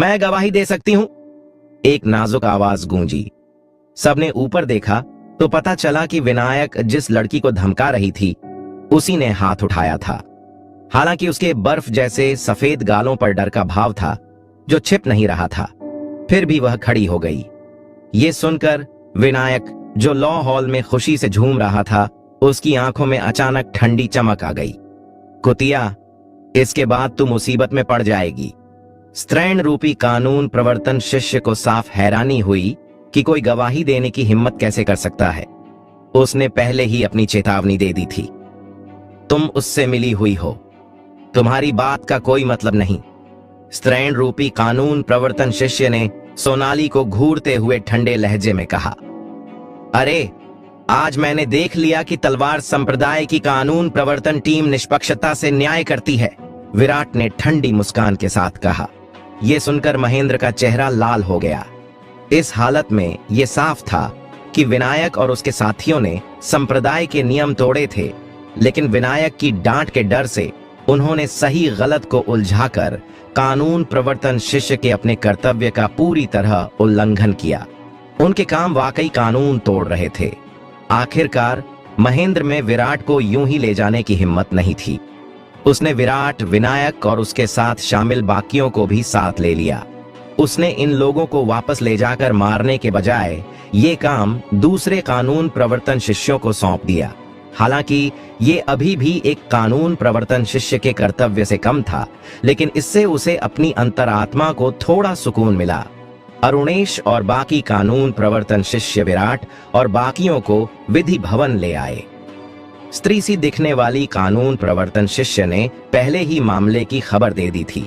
मैं गवाही दे सकती हूं, एक नाजुक आवाज गूंजी। सबने ऊपर देखा तो पता चला कि विनायक जिस लड़की को धमका रही थी उसी ने हाथ उठाया था। हालांकि उसके बर्फ जैसे सफेद गालों पर डर का भाव था जो छिप नहीं रहा था, फिर भी वह खड़ी हो गई। ये सुनकर विनायक, जो लॉ हॉल में खुशी से झूम रहा था, उसकी आंखों में अचानक ठंडी चमक आ गई। कुतिया, इसके बाद तू मुसीबत में पड़ जाएगी। स्त्रैण रूपी कानून प्रवर्तन शिष्य को साफ हैरानी हुई कि कोई गवाही देने की हिम्मत कैसे कर सकता है। उसने पहले ही अपनी चेतावनी दे दी थी। तुम उससे मिली हुई हो, तुम्हारी बात का कोई मतलब नहीं। स्त्रैण रूपी कानून प्रवर्तन शिष्य ने सोनाली को घूरते हुए ठंडे लहजे में कहा, अरे आज मैंने देख लिया कि तलवार संप्रदाय की कानून प्रवर्तन टीम निष्पक्षता से न्याय करती है, विराट ने ठंडी मुस्कान के साथ कहा। यह सुनकर महेंद्र का चेहरा लाल हो गया। इस हालत में यह साफ था कि विनायक और उसके साथियों ने संप्रदाय के नियम तोड़े थे, लेकिन विनायक की डांट के डर से उन्होंने सही गलत को उलझाकर कानून प्रवर्तन शिष्य के अपने कर्तव्य का पूरी तरह उल्लंघन किया। उनके काम वाकई कानून तोड़ रहे थे। आखिरकार महेंद्र में विराट को यूं ही ले जाने की हिम्मत नहीं थी। उसने विराट, विनायक और उसके साथ शामिल बाकियों को भी साथ ले लिया। उसने इन लोगों को वापस ले जाकर मारने के बजाय ये काम दूसरे कानून प्रवर्तन शिष्यों को सौंप दिया। हालांकि ये अभी भी एक कानून प्रवर्तन शिष्य के कर्तव्य से कम था, लेकिन इससे उसे अपनी अंतरात्मा को थोड़ा सुकून मिला। अरुणेश और बाकी कानून प्रवर्तन शिष्य विराट और बाकियों को विधि भवन ले आए। स्त्री सी दिखने वाली कानून प्रवर्तन शिष्य ने पहले ही मामले की खबर दे दी थी।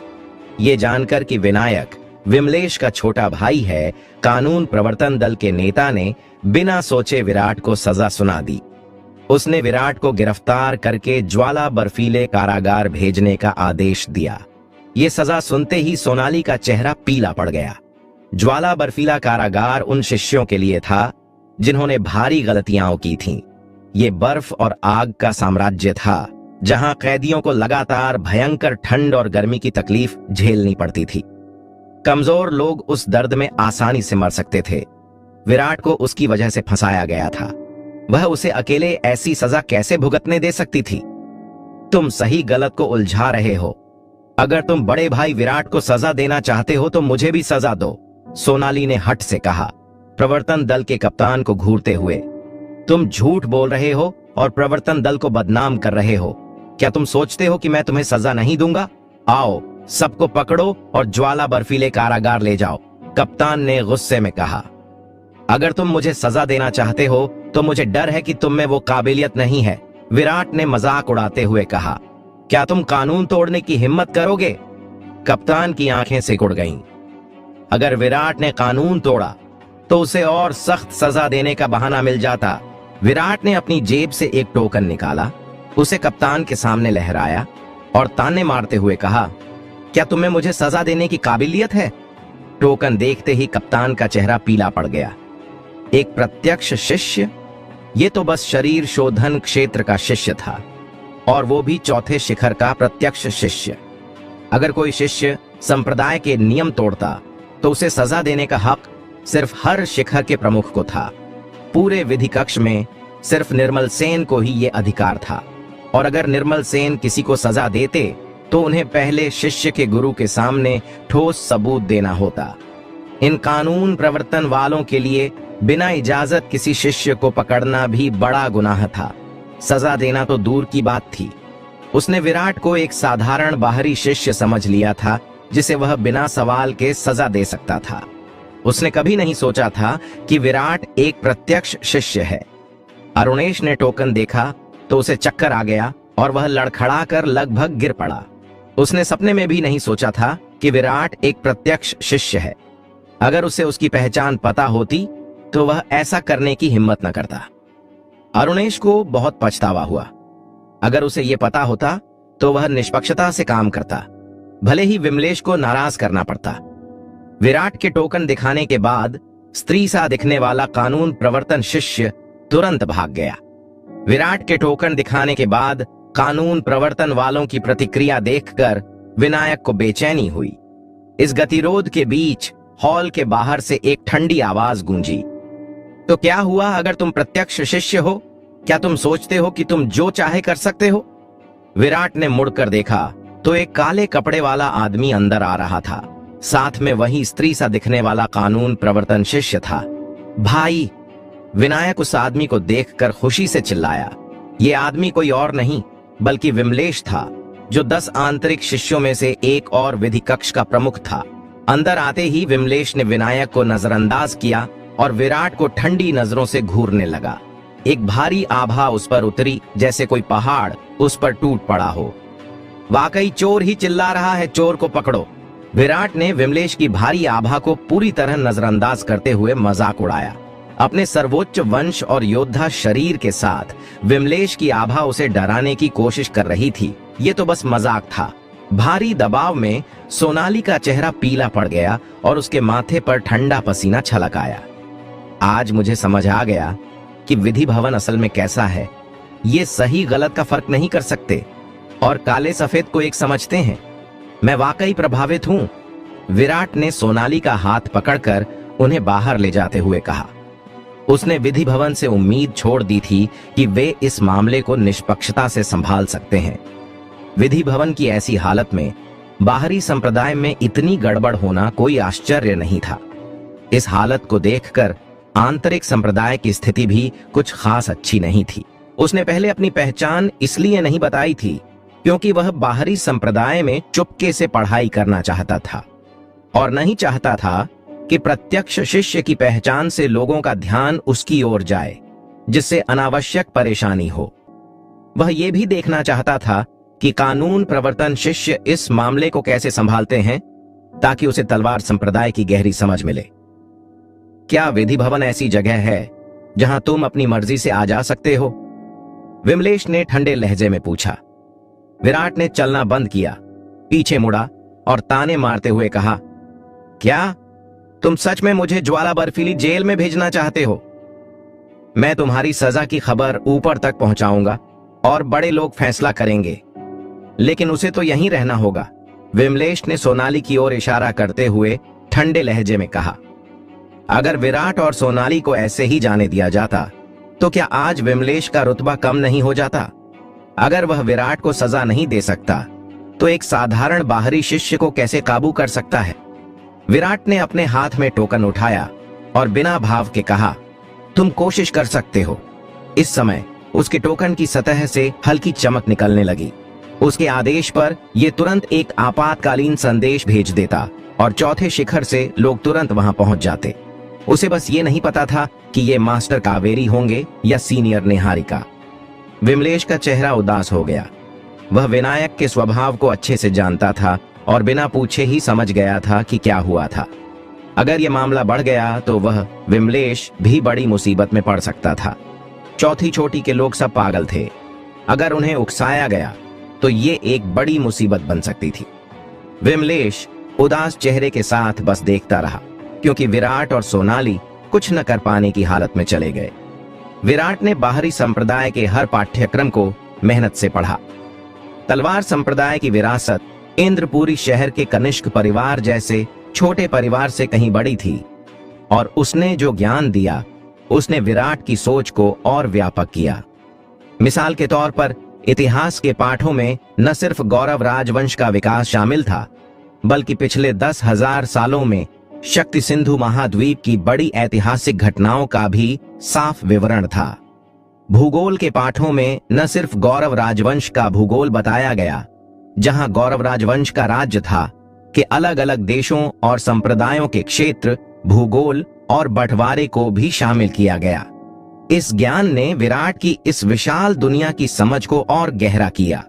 ये जानकर कि विनायक विमलेश का छोटा भाई है, कानून प्रवर्तन दल के नेता ने बिना सोचे विराट को सजा सुना दी। उसने विराट को गिरफ्तार करके ज्वाला बर्फीले कारागार भेजने का आदेश दिया। ये सजा सुनते ही सोनाली का चेहरा पीला पड़ गया। ज्वाला बर्फीला कारागार उन शिष्यों के लिए था जिन्होंने भारी गलतियां की थीं। ये बर्फ और आग का साम्राज्य था, जहां कैदियों को लगातार भयंकर ठंड और गर्मी की तकलीफ झेलनी पड़ती थी। कमजोर लोग उस दर्द में आसानी से मर सकते थे। विराट को उसकी वजह से फंसाया गया था। वह उसे अकेले ऐसी सजा कैसे भुगतने दे सकती थी? तुम सही गलत को उलझा रहे हो। अगर तुम बड़े भाई विराट को सजा देना चाहते हो तो मुझे भी सजा दो, सोनाली ने हट से कहा, प्रवर्तन दल के कप्तान को घूरते हुए। तुम झूठ बोल रहे हो और प्रवर्तन दल को बदनाम कर रहे हो। क्या तुम सोचते हो कि मैं तुम्हें सजा नहीं दूंगा? आओ, सबको पकड़ो और ज्वाला बर्फीले कारागार ले जाओ, कप्तान ने गुस्से में कहा। अगर तुम मुझे सजा देना चाहते हो तो मुझे डर है कि तुम में वो काबिलियत नहीं है, विराट ने मजाक उड़ाते हुए कहा। क्या तुम कानून तोड़ने की हिम्मत करोगे? कप्तान की आंखें सिकुड़ गईं। अगर विराट ने कानून तोड़ा तो उसे और सख्त सजा देने का बहाना मिल जाता। विराट ने अपनी जेब से एक टोकन निकाला, उसे कप्तान के सामने लहराया और ताने मारते हुए कहा, क्या तुम्हें मुझे सजा देने की काबिलियत है? टोकन देखते ही कप्तान का चेहरा पीला पड़ गया। एक प्रत्यक्ष शिष्य? ये तो बस शरीर शोधन क्षेत्र का शिष्य था, और वो भी चौथे शिखर का प्रत्यक्ष शिष्य। अगर कोई शिष्य संप्रदाय के नियम तोड़ता तो उसे सजा देने का हक सिर्फ हर शिखर के प्रमुख को था। पूरे विधि कक्ष में सिर्फ निर्मल सेन को ही ये अधिकार था, और अगर निर्मल सेन किसी को सजा देते तो उन्हें पहले शिष्य के गुरु के सामने ठोस सबूत देना होता। इन कानून प्रवर्तन वालों के लिए बिना इजाजत किसी शिष्य को पकड़ना भी बड़ा गुनाह था। सजा देना तो दूर की बात थी। उसने विराट को एक साधारण बाहरी शिष्य समझ लिया था जिसे वह बिना सवाल के सजा दे सकता था। उसने कभी नहीं सोचा था कि विराट एक प्रत्यक्ष शिष्य है। अरुणेश ने टोकन देखा तो उसे चक्कर आ गया और वह लड़खड़ाकर लगभग गिर पड़ा। उसने सपने में भी नहीं सोचा था कि विराट एक प्रत्यक्ष शिष्य है। अगर उसे उसकी पहचान पता होती तो वह ऐसा करने की हिम्मत न करता। अरुणेश को बहुत पछतावा हुआ। अगर उसे यह पता होता तो वह निष्पक्षता से काम करता, भले ही विमलेश को नाराज करना पड़ता। विराट के टोकन दिखाने के बाद स्त्री सा दिखने वाला कानून प्रवर्तन शिष्य तुरंत भाग गया। विराट के टोकन दिखाने के बाद कानून प्रवर्तन वालों की प्रतिक्रिया देखकर विनायक को बेचैनी हुई। इस गतिरोध के बीच हॉल के बाहर से एक ठंडी आवाज गूंजी। तो क्या हुआ अगर तुम प्रत्यक्ष शिष्य हो? क्या तुम सोचते हो कि तुम जो चाहे कर सकते हो? विराट ने मुड़कर देखा तो एक काले कपड़े वाला आदमी अंदर आ रहा था। साथ में वही स्त्री सा दिखने वाला कानून प्रवर्तन शिष्य था। भाई! विनायक उस आदमी को देखकर खुशी से चिल्लाया। ये आदमी कोई और नहीं बल्कि विमलेश था, जो 10 आंतरिक शिष्यों में से एक और विधि कक्ष का प्रमुख था। अंदर आते ही विमलेश ने विनायक को नजरअंदाज किया और विराट को ठंडी नजरों से घूरने लगा। एक भारी आभा उस पर उतरी, जैसे कोई पहाड़ उस पर टूट पड़ा हो। वाकई चोर ही चिल्ला रहा है, चोर को पकड़ो। विराट ने विमलेश की भारी आभा को पूरी तरह नजरअंदाज करते हुए मजाक उड़ाया। अपने सर्वोच्च वंश और योद्धा शरीर के साथ विमलेश की आभा उसे डराने की कोशिश कर रही थी। ये तो बस मजाक था। भारी दबाव में सोनाली का चेहरा पीला पड़ गया और उसके माथे पर ठंडा पसीना छलक आया। आज मुझे समझ आ गया कि विधि भवन असल में कैसा है। ये सही गलत का फर्क नहीं कर सकते और काले सफेद को एक समझते हैं। मैं वाकई प्रभावित हूं। विराट ने सोनाली का हाथ पकड़कर उन्हें बाहर ले जाते हुए कहा। उसने विधि भवन से उम्मीद छोड़ दी थी कि वे इस मामले को निष्पक्षता से संभाल सकते हैं। विधि भवन की ऐसी हालत में बाहरी संप्रदाय में इतनी गड़बड़ होना कोई आश्चर्य नहीं था। इस हालत को देखकर आंतरिक संप्रदाय की स्थिति भी कुछ खास अच्छी नहीं थी। उसने पहले अपनी पहचान इसलिए नहीं बताई थी क्योंकि वह बाहरी संप्रदाय में चुपके से पढ़ाई करना चाहता था और नहीं चाहता था कि प्रत्यक्ष शिष्य की पहचान से लोगों का ध्यान उसकी ओर जाए, जिससे अनावश्यक परेशानी हो। वह यह भी देखना चाहता था कि कानून प्रवर्तन शिष्य इस मामले को कैसे संभालते हैं ताकि उसे तलवार संप्रदाय की गहरी समझ मिले। क्या विधि भवन ऐसी जगह है जहां तुम अपनी मर्जी से आ जा सकते हो? विमलेश ने ठंडे लहजे में पूछा। विराट ने चलना बंद किया, पीछे मुड़ा और ताने मारते हुए कहा, क्या तुम सच में मुझे ज्वाला बर्फीली जेल में भेजना चाहते हो? मैं तुम्हारी सजा की खबर ऊपर तक पहुंचाऊंगा और बड़े लोग फैसला करेंगे, लेकिन उसे तो यहीं रहना होगा। विमलेश ने सोनाली की ओर इशारा करते हुए ठंडे लहजे में कहा। अगर विराट और सोनाली को ऐसे ही जाने दिया जाता तो क्या आज विमलेश का रुतबा कम नहीं हो जाता? अगर वह विराट को सजा नहीं दे सकता तो एक साधारण बाहरी शिष्य को कैसे काबू कर सकता है? विराट ने अपने हाथ में टोकन उठाया और बिना भाव के कहा, तुम कोशिश कर सकते हो। इस समय उसके टोकन की सतह से हल्की चमक निकलने लगी। उसके आदेश पर यह तुरंत एक आपातकालीन संदेश भेज देता और चौथे शिखर से लोग तुरंत वहां पहुंच जाते। उसे बस ये नहीं पता था कि ये मास्टर कावेरी होंगे या सीनियर निहारिका। विमलेश का चेहरा उदास हो गया। वह विनायक के स्वभाव को अच्छे से जानता था और बिना पूछे ही समझ गया था कि क्या हुआ था। अगर यह मामला बढ़ गया तो वह विमलेश भी बड़ी मुसीबत में पड़ सकता था। चौथी चोटी के लोग सब पागल थे। अगर उन्हें उकसाया गया तो ये एक बड़ी मुसीबत बन सकती थी। विमलेश उदास चेहरे के साथ बस देखता रहा क्योंकि विराट और सोनाली कुछ न कर पाने की हालत में चले गए। विराट ने बाहरी संप्रदाय के हर पाठ्यक्रम को मेहनत से पढ़ा। तलवार संप्रदाय की विरासत इंद्रपुरी शहर के कनिष्क परिवार जैसे छोटे परिवार से कहीं बड़ी थी और उसने जो ज्ञान दिया उसने विराट की सोच को और व्यापक किया। मिसाल के तौर पर इतिहास के पाठों में न सिर्फ गौरव राजवंश का विकास शामिल था बल्कि पिछले 10,000 सालों में शक्ति सिंधु महाद्वीप की बड़ी ऐतिहासिक घटनाओं का भी साफ विवरण था। भूगोल के पाठों में न सिर्फ गौरव राजवंश का भूगोल बताया गया जहां गौरव राजवंश का राज्य था कि अलग अलग देशों और संप्रदायों के क्षेत्र, भूगोल और बंटवारे को भी शामिल किया गया। इस ज्ञान ने विराट की इस विशाल दुनिया की समझ को और गहरा किया।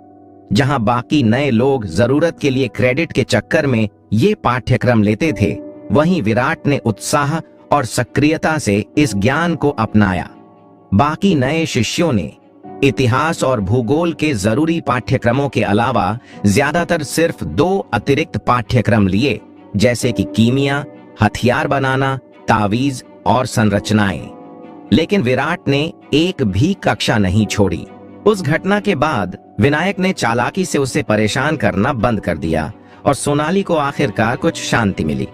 जहां बाकी नए लोग जरूरत के लिए क्रेडिट के चक्कर में ये पाठ्यक्रम लेते थे, वहीं विराट ने उत्साह और सक्रियता से इस ज्ञान को अपनाया। बाकी नए शिष्यों ने इतिहास और भूगोल के जरूरी पाठ्यक्रमों के अलावा ज्यादातर सिर्फ 2 अतिरिक्त पाठ्यक्रम लिए, जैसे कि कीमिया, हथियार बनाना, तावीज और संरचनाएं। लेकिन विराट ने एक भी कक्षा नहीं छोड़ी। उस घटना के बाद विनायक ने चालाकी से उसे परेशान करना बंद कर दिया और सोनाली को आखिरकार कुछ शांति मिली।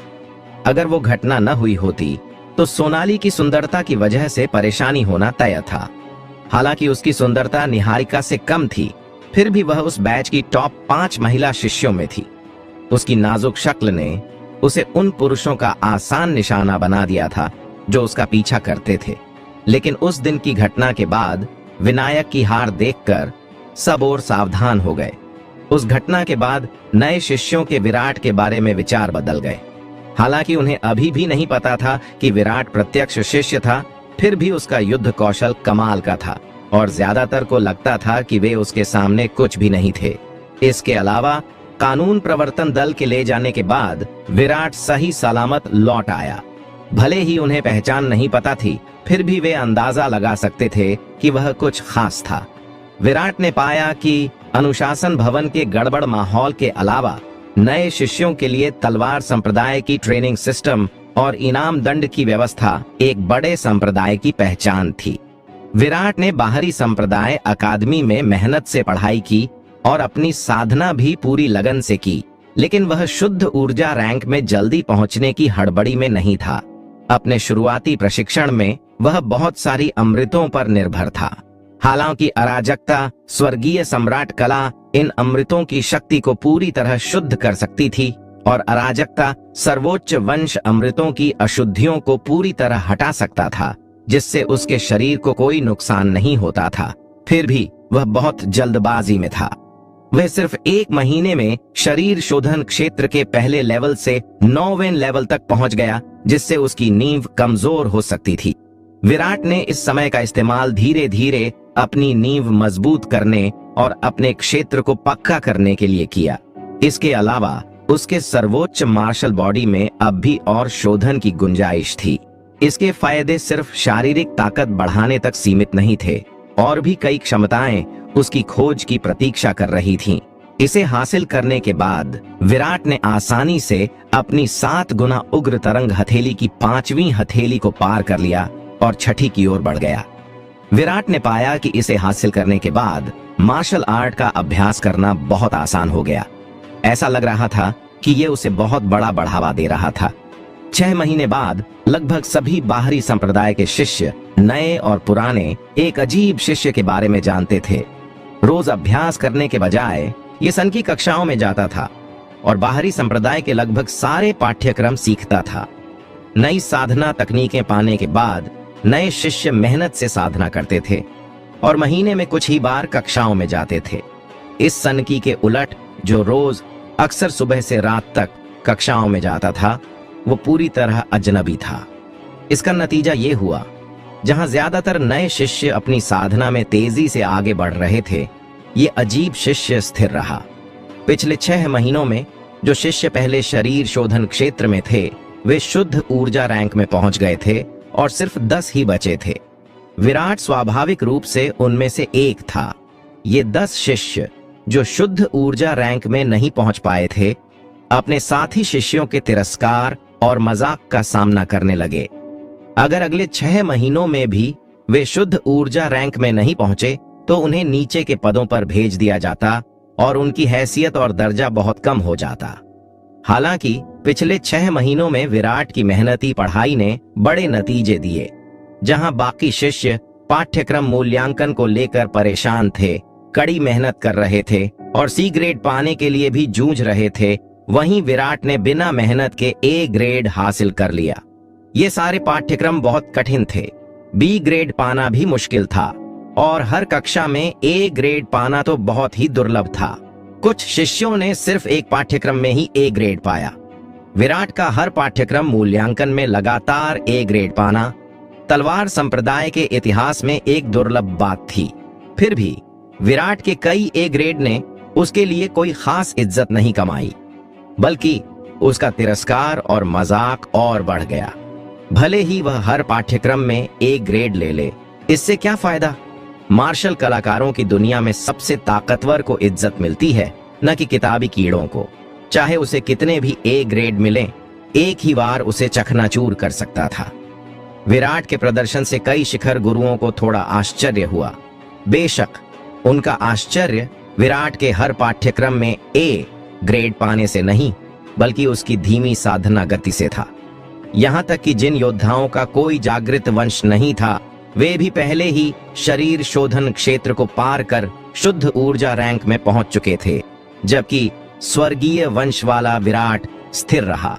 अगर वो घटना न हुई होती तो सोनाली की सुंदरता की वजह से परेशानी होना तय था। हालांकि उसकी सुंदरता निहारिका से कम थी, फिर भी वह उस बैच की टॉप 5 महिला शिष्यों में थी। उसकी नाजुक शक्ल ने उसे उन पुरुषों का आसान निशाना बना दिया था जो उसका पीछा करते थे। लेकिन उस दिन की घटना के बाद विनायक की हार देखकर सब और सावधान हो गए। उस घटना के बाद नए शिष्यों के विराट के बारे में विचार बदल गए। हालांकि उन्हें अभी भी नहीं पता था कि विराट प्रत्यक्ष शिष्य था, फिर भी उसका युद्ध कौशल कमाल का था और ज्यादातर को लगता था कि वे उसके सामने कुछ भी नहीं थे। इसके अलावा कानून प्रवर्तन दल के ले जाने के बाद विराट सही सलामत लौट आया। भले ही उन्हें पहचान नहीं पता थी, फिर भी वे अंदाजा लगा सकते थे कि वह कुछ खास था। विराट ने पाया कि अनुशासन भवन के गड़बड़ माहौल के अलावा नए शिष्यों के लिए तलवार संप्रदाय की ट्रेनिंग सिस्टम और इनाम दंड की व्यवस्था एक बड़े संप्रदाय की पहचान थी। विराट ने बाहरी संप्रदाय अकादमी में मेहनत से पढ़ाई की और अपनी साधना भी पूरी लगन से की, लेकिन वह शुद्ध ऊर्जा रैंक में जल्दी पहुंचने की हड़बड़ी में नहीं था। अपने शुरुआती प्रशिक्षण में वह बहुत सारी अमृतों पर निर्भर था। हालांकि अराजकता स्वर्गीय सम्राट कला इन अमृतों की शक्ति को पूरी तरह शुद्ध कर सकती थी और अराजकता सर्वोच्च वंश अमृतों की अशुद्धियों को पूरी तरह हटा सकता था, जिससे उसके शरीर को कोई नुकसान नहीं होता था। फिर भी वह बहुत जल्दबाजी में था। वह सिर्फ 1 महीने में शरीर शोधन क्षेत्र के पहले लेवल से 9वें लेवल तक पहुंच गया, जिससे उसकी नींव कमजोर हो सकती थी। विराट ने इस समय का इस्तेमाल धीरे धीरे अपनी नींव मजबूत करने और अपने क्षेत्र को पक्का करने के लिए किया। इसके अलावा उसके सर्वोच्च मार्शल बॉडी में अब भी और शोधन की गुंजाइश थी। इसके फायदे सिर्फ शारीरिक ताकत बढ़ाने तक सीमित नहीं थे, और भी कई क्षमताएं उसकी खोज की प्रतीक्षा कर रही थीं। इसे हासिल करने के बाद विराट ने आसानी से अपनी 7 गुना उग्र तरंग हथेली की 5वीं हथेली को पार कर लिया और 6ठी की ओर बढ़ गया। विराट ने पाया कि इसे हासिल करने के बाद मार्शल आर्ट का अभ्यास करना बहुत आसान हो गया। ऐसा लग रहा था कि ये उसे बहुत बड़ा बढ़ावा दे रहा था। 6 महीने बाद लगभग सभी बाहरी संप्रदाय के शिष्य, नए और पुराने, एक अजीब शिष्य के बारे में जानते थे। रोज अभ्यास करने के बजाय ये सन की कक्षाओं में जाता था और बाहरी संप्रदाय के लगभग सारे पाठ्यक्रम सीखता था। नई साधना तकनीकें पाने के बाद नए शिष्य मेहनत से साधना करते थे और महीने में कुछ ही बार कक्षाओं में जाते थे। इस सनकी के उलट, जो रोज अक्सर सुबह से रात तक कक्षाओं में जाता था, वो पूरी तरह अजनबी था। इसका नतीजा ये हुआ, जहां ज्यादातर नए शिष्य अपनी साधना में तेजी से आगे बढ़ रहे थे, ये अजीब शिष्य स्थिर रहा। पिछले 6 महीनों में जो शिष्य पहले शरीर शोधन क्षेत्र में थे, वे शुद्ध ऊर्जा रैंक में पहुंच गए थे और सिर्फ 10 ही बचे थे। विराट स्वाभाविक रूप से उनमें से एक था। ये 10 शिष्य जो शुद्ध ऊर्जा रैंक में नहीं पहुंच पाए थे, अपने साथी शिष्यों के तिरस्कार और मजाक का सामना करने लगे। अगर अगले 6 महीनों में भी वे शुद्ध ऊर्जा रैंक में नहीं पहुंचे तो उन्हें नीचे के पदों पर भेज दिया जाता और उनकी हैसियत और दर्जा बहुत कम हो जाता। हालांकि पिछले 6 महीनों में विराट की मेहनती पढ़ाई ने बड़े नतीजे दिए। जहां बाकी शिष्य पाठ्यक्रम मूल्यांकन को लेकर परेशान थे, कड़ी मेहनत कर रहे थे और सी ग्रेड पाने के लिए भी जूझ रहे थे, वहीं विराट ने बिना मेहनत के ए ग्रेड हासिल कर लिया। ये सारे पाठ्यक्रम बहुत कठिन थे। बी ग्रेड पाना भी मुश्किल था और हर कक्षा में ए ग्रेड पाना तो बहुत ही दुर्लभ था। कुछ शिष्यों ने सिर्फ एक पाठ्यक्रम में ही ए ग्रेड पाया। विराट का हर पाठ्यक्रम मूल्यांकन में लगातार ए ग्रेड पाना तलवार संप्रदाय के इतिहास में एक दुर्लभ बात थी। फिर भी विराट के कई ए ग्रेड ने उसके लिए कोई खास इज्जत नहीं कमाई, बल्कि उसका तिरस्कार और मजाक और बढ़ गया। भले ही वह हर पाठ्यक्रम में ए ग्रेड ले ले, इससे क्या फायदा? मार्शल कलाकारों की दुनिया में सबसे ताकतवर को इज्जत मिलती है, न कि किताबी कीड़ों को। चाहे उसे कितने भी ए ग्रेड मिले, एक ही बार उसे चकनाचूर कर सकता था। विराट के प्रदर्शन से कई शिखर गुरुओं को थोड़ा आश्चर्य हुआ। बेशक उनका आश्चर्य विराट के हर पाठ्यक्रम में ए ग्रेड पाने से नहीं, बल्कि उसकी धीमी साधना गति से था। यहाँ तक कि जिन योद्धाओं का कोई जागृत वंश नहीं था, वे भी पहले ही शरीर शोधन क्षेत्र को पार कर शुद्ध ऊर्जा रैंक में पहुंच चुके थे, जबकि स्वर्गीय वंश वाला विराट स्थिर रहा।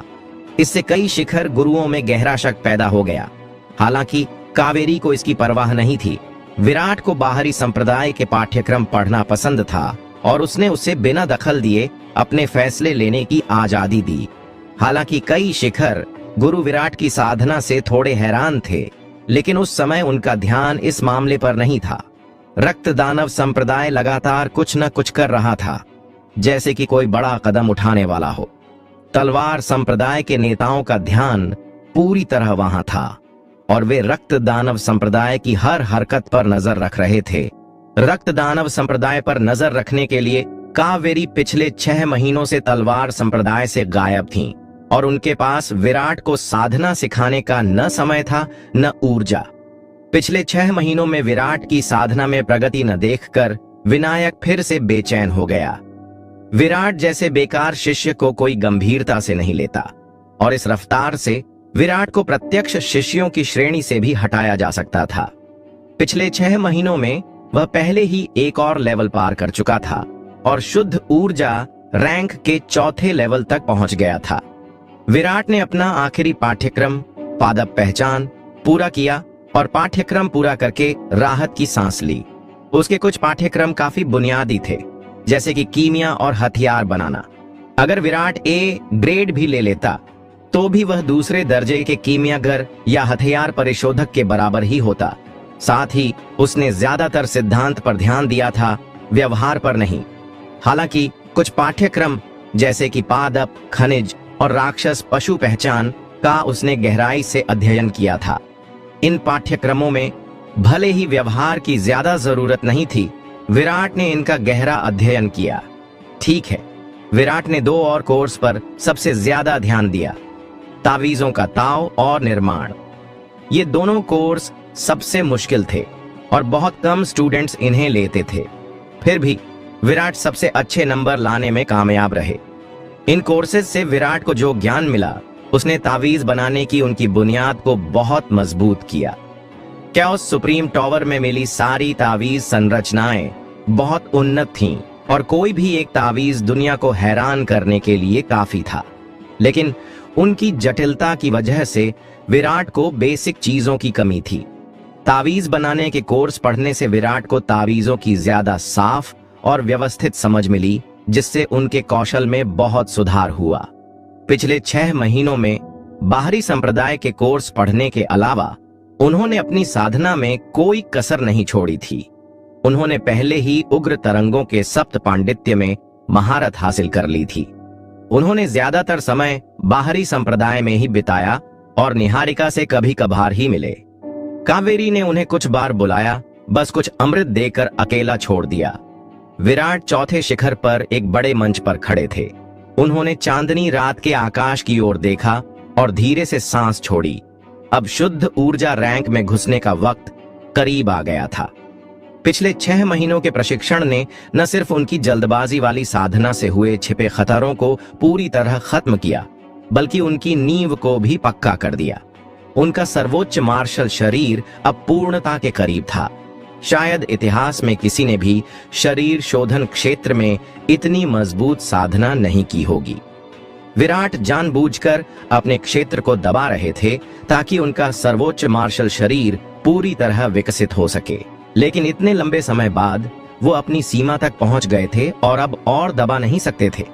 इससे कई शिखर गुरुओं में गहरा शक पैदा हो गया। हालांकि कावेरी को इसकी परवाह नहीं थी। विराट को बाहरी संप्रदाय के पाठ्यक्रम पढ़ना पसंद था और उसने उसे बिना दखल दिए अपने फैसले लेने की आजादी दी। हालांकि कई शिखर गुरु विराट की साधना से थोड़े हैरान थे, लेकिन उस समय उनका ध्यान इस मामले पर नहीं था। रक्त दानव संप्रदाय लगातार कुछ न कुछ कर रहा था, जैसे कि कोई बड़ा कदम उठाने वाला हो। तलवार संप्रदाय के नेताओं का ध्यान पूरी तरह वहां था और वे रक्त दानव संप्रदाय की हर हरकत पर नजर रख रहे थे। रक्त दानव संप्रदाय पर नजर रखने के लिए कावेरी पिछले 6 महीनों से तलवार संप्रदाय से गायब थीं और उनके पास विराट को साधना सिखाने का न समय था न ऊर्जा। पिछले 6 महीनों में विराट की साधना में प्रगति न देखकर विनायक फिर से बेचैन हो गया। विराट जैसे बेकार शिष्य को कोई गंभीरता से नहीं लेता और इस रफ्तार से विराट को प्रत्यक्ष शिष्यों की श्रेणी से भी हटाया जा सकता था। पिछले 6 महीनों में वह पहले ही एक और लेवल पार कर चुका था और शुद्ध ऊर्जा रैंक के 4थे लेवल तक पहुंच गया था। विराट ने अपना आखिरी पाठ्यक्रम पादप पहचान पूरा किया और पाठ्यक्रम पूरा करके राहत की सांस ली। उसके कुछ पाठ्यक्रम काफी बुनियादी थे, जैसे कि कीमिया और हथियार बनाना। अगर विराट ए ग्रेड भी ले लेता तो भी वह दूसरे दर्जे के कीमियागर या हथियार परिशोधक के बराबर ही होता। साथ ही उसने ज्यादातर सिद्धांत पर ध्यान दिया था, व्यवहार पर नहीं। हालांकि कुछ पाठ्यक्रम जैसे कि पादप, खनिज और राक्षस पशु पहचान का उसने गहराई से अध्ययन किया था। इन पाठ्यक्रमों में भले ही व्यवहार की ज्यादा जरूरत नहीं थी, विराट ने इनका गहरा अध्ययन किया। ठीक है, विराट ने 2 और कोर्स पर सबसे ज्यादा ध्यान दिया, तावीजों का ताव और निर्माण। ये दोनों कोर्स सबसे मुश्किल थे और बहुत कम स्टूडेंट्स इन्हें लेते थे। फिर भी विराट सबसे अच्छे नंबर लाने में कामयाब रहे। इन कोर्सेज से विराट को जो ज्ञान मिला, उसने तावीज बनाने की उनकी बुनियाद को बहुत मजबूत किया। कैओस सुप्रीम टॉवर में मिली सारी तावीज संरचनाएं बहुत उन्नत थीं और कोई भी एक तावीज दुनिया को हैरान करने के लिए काफी था। लेकिन उनकी जटिलता की वजह से विराट को बेसिक चीजों की कमी थी। तावीज बनाने के कोर्स पढ़ने से विराट को तावीजों की ज्यादा साफ और व्यवस्थित समझ मिली, जिससे उनके कौशल में बहुत सुधार हुआ। पिछले 6 महीनों में बाहरी संप्रदाय के कोर्स पढ़ने के अलावा उन्होंने अपनी साधना में कोई कसर नहीं छोड़ी थी। उन्होंने पहले ही उग्र तरंगों के सप्त पांडित्य में महारत हासिल कर ली थी। उन्होंने ज्यादातर समय बाहरी संप्रदाय में ही बिताया और निहारिका से कभी कभार ही मिले। कावेरी ने उन्हें कुछ बार बुलाया, बस कुछ अमृत देकर अकेला छोड़ दिया। विराट 4थे शिखर पर एक बड़े मंच पर खड़े थे। उन्होंने चांदनी रात के आकाश की ओर देखा और धीरे से सांस छोड़ी। अब शुद्ध ऊर्जा रैंक में घुसने का वक्त करीब आ गया था। पिछले 6 महीनों के प्रशिक्षण ने न सिर्फ उनकी जल्दबाजी वाली साधना से हुए छिपे खतरों को पूरी तरह खत्म किया, बल्कि उनकी नींव को भी पक्का कर दिया। उनका सर्वोच्च मार्शल शरीर अब पूर्णता के करीब था। शायद इतिहास में किसी ने भी शरीर शोधन क्षेत्र में इतनी मजबूत साधना नहीं की होगी। विराट जानबूझकर अपने क्षेत्र को दबा रहे थे ताकि उनका सर्वोच्च मार्शल शरीर पूरी तरह विकसित हो सके, लेकिन इतने लंबे समय बाद वो अपनी सीमा तक पहुंच गए थे और अब और दबा नहीं सकते थे।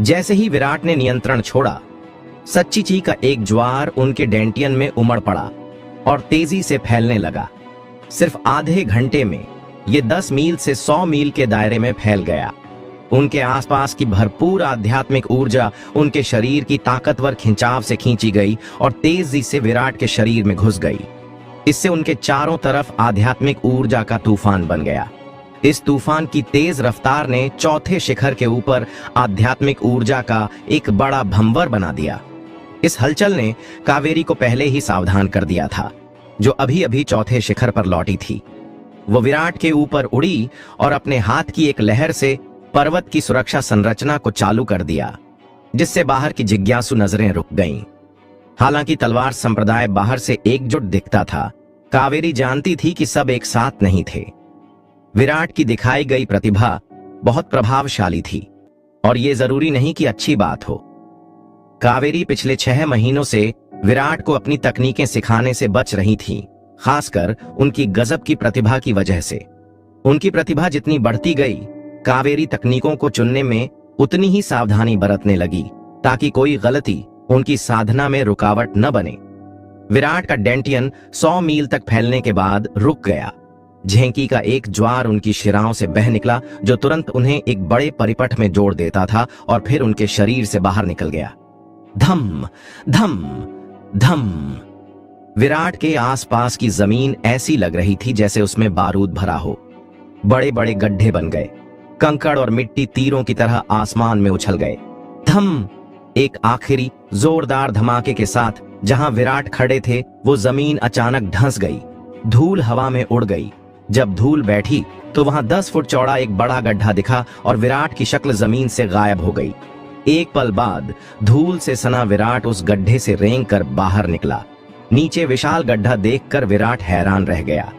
जैसे ही विराट ने नियंत्रण छोड़ा, सच्ची ची का एक ज्वार उनके डेंटियन में उमड़ पड़ा और तेजी से फैलने लगा। सिर्फ आधे घंटे में ये 10 मील से 100 मील के दायरे में फैल गया। उनके आसपास की भरपूर आध्यात्मिक ऊर्जा उनके शरीर की ताकतवर खिंचाव से खींची गई और तेजी से विराट के शरीर में घुस गई। इससे उनके चारों तरफ आध्यात्मिक ऊर्जा का तूफान बन गया। इस तूफान की तेज रफ्तार ने 4थे शिखर के ऊपर आध्यात्मिक ऊर्जा का एक बड़ा भंवर बना दिया। इस हलचल ने कावेरी को पहले ही सावधान कर दिया था, जो अभी अभी 4थे शिखर पर लौटी थी। वो विराट के ऊपर उड़ी और अपने हाथ की एक लहर से पर्वत की सुरक्षा संरचना को चालू कर दिया, जिससे बाहर की जिज्ञासु नजरें रुक गईं। हालांकि तलवार संप्रदाय बाहर से एकजुट दिखता था, कावेरी जानती थी कि सब एक साथ नहीं थे। विराट की दिखाई गई प्रतिभा बहुत प्रभावशाली थी, और यह जरूरी नहीं कि अच्छी बात हो। कावेरी पिछले 6 महीनों से विराट को अपनी तकनीकें सिखाने से बच रही थी, खासकर उनकी गजब की प्रतिभा की वजह से। उनकी प्रतिभा जितनी बढ़ती गई, कावेरी तकनीकों को चुनने में उतनी ही सावधानी बरतने लगी, ताकि कोई गलती उनकी साधना में रुकावट न बने। विराट का डेंटियन 100 मील तक फैलने के बाद रुक गया। झेंकी का एक ज्वार उनकी शिराओं से बह निकला, जो तुरंत उन्हें एक बड़े परिपथ में जोड़ देता था और फिर उनके शरीर से बाहर निकल गया। धम धम धम। विराट के आसपास की जमीन ऐसी लग रही थी जैसे उसमें बारूद भरा हो। बड़े बड़े गड्ढे बन गए, कंकड़ और मिट्टी तीरों की तरह आसमान में उछल गए। धम। एक आखिरी जोरदार धमाके के साथ जहां विराट खड़े थे, वो जमीन अचानक धंस गई। धूल हवा में उड़ गई। जब धूल बैठी तो वहां 10 फुट चौड़ा एक बड़ा गड्ढा दिखा और विराट की शक्ल जमीन से गायब हो गई। एक पल बाद धूल से सना विराट उस गड्ढे से रेंग कर बाहर निकला। नीचे विशाल गड्ढा देखकर विराट हैरान रह गया।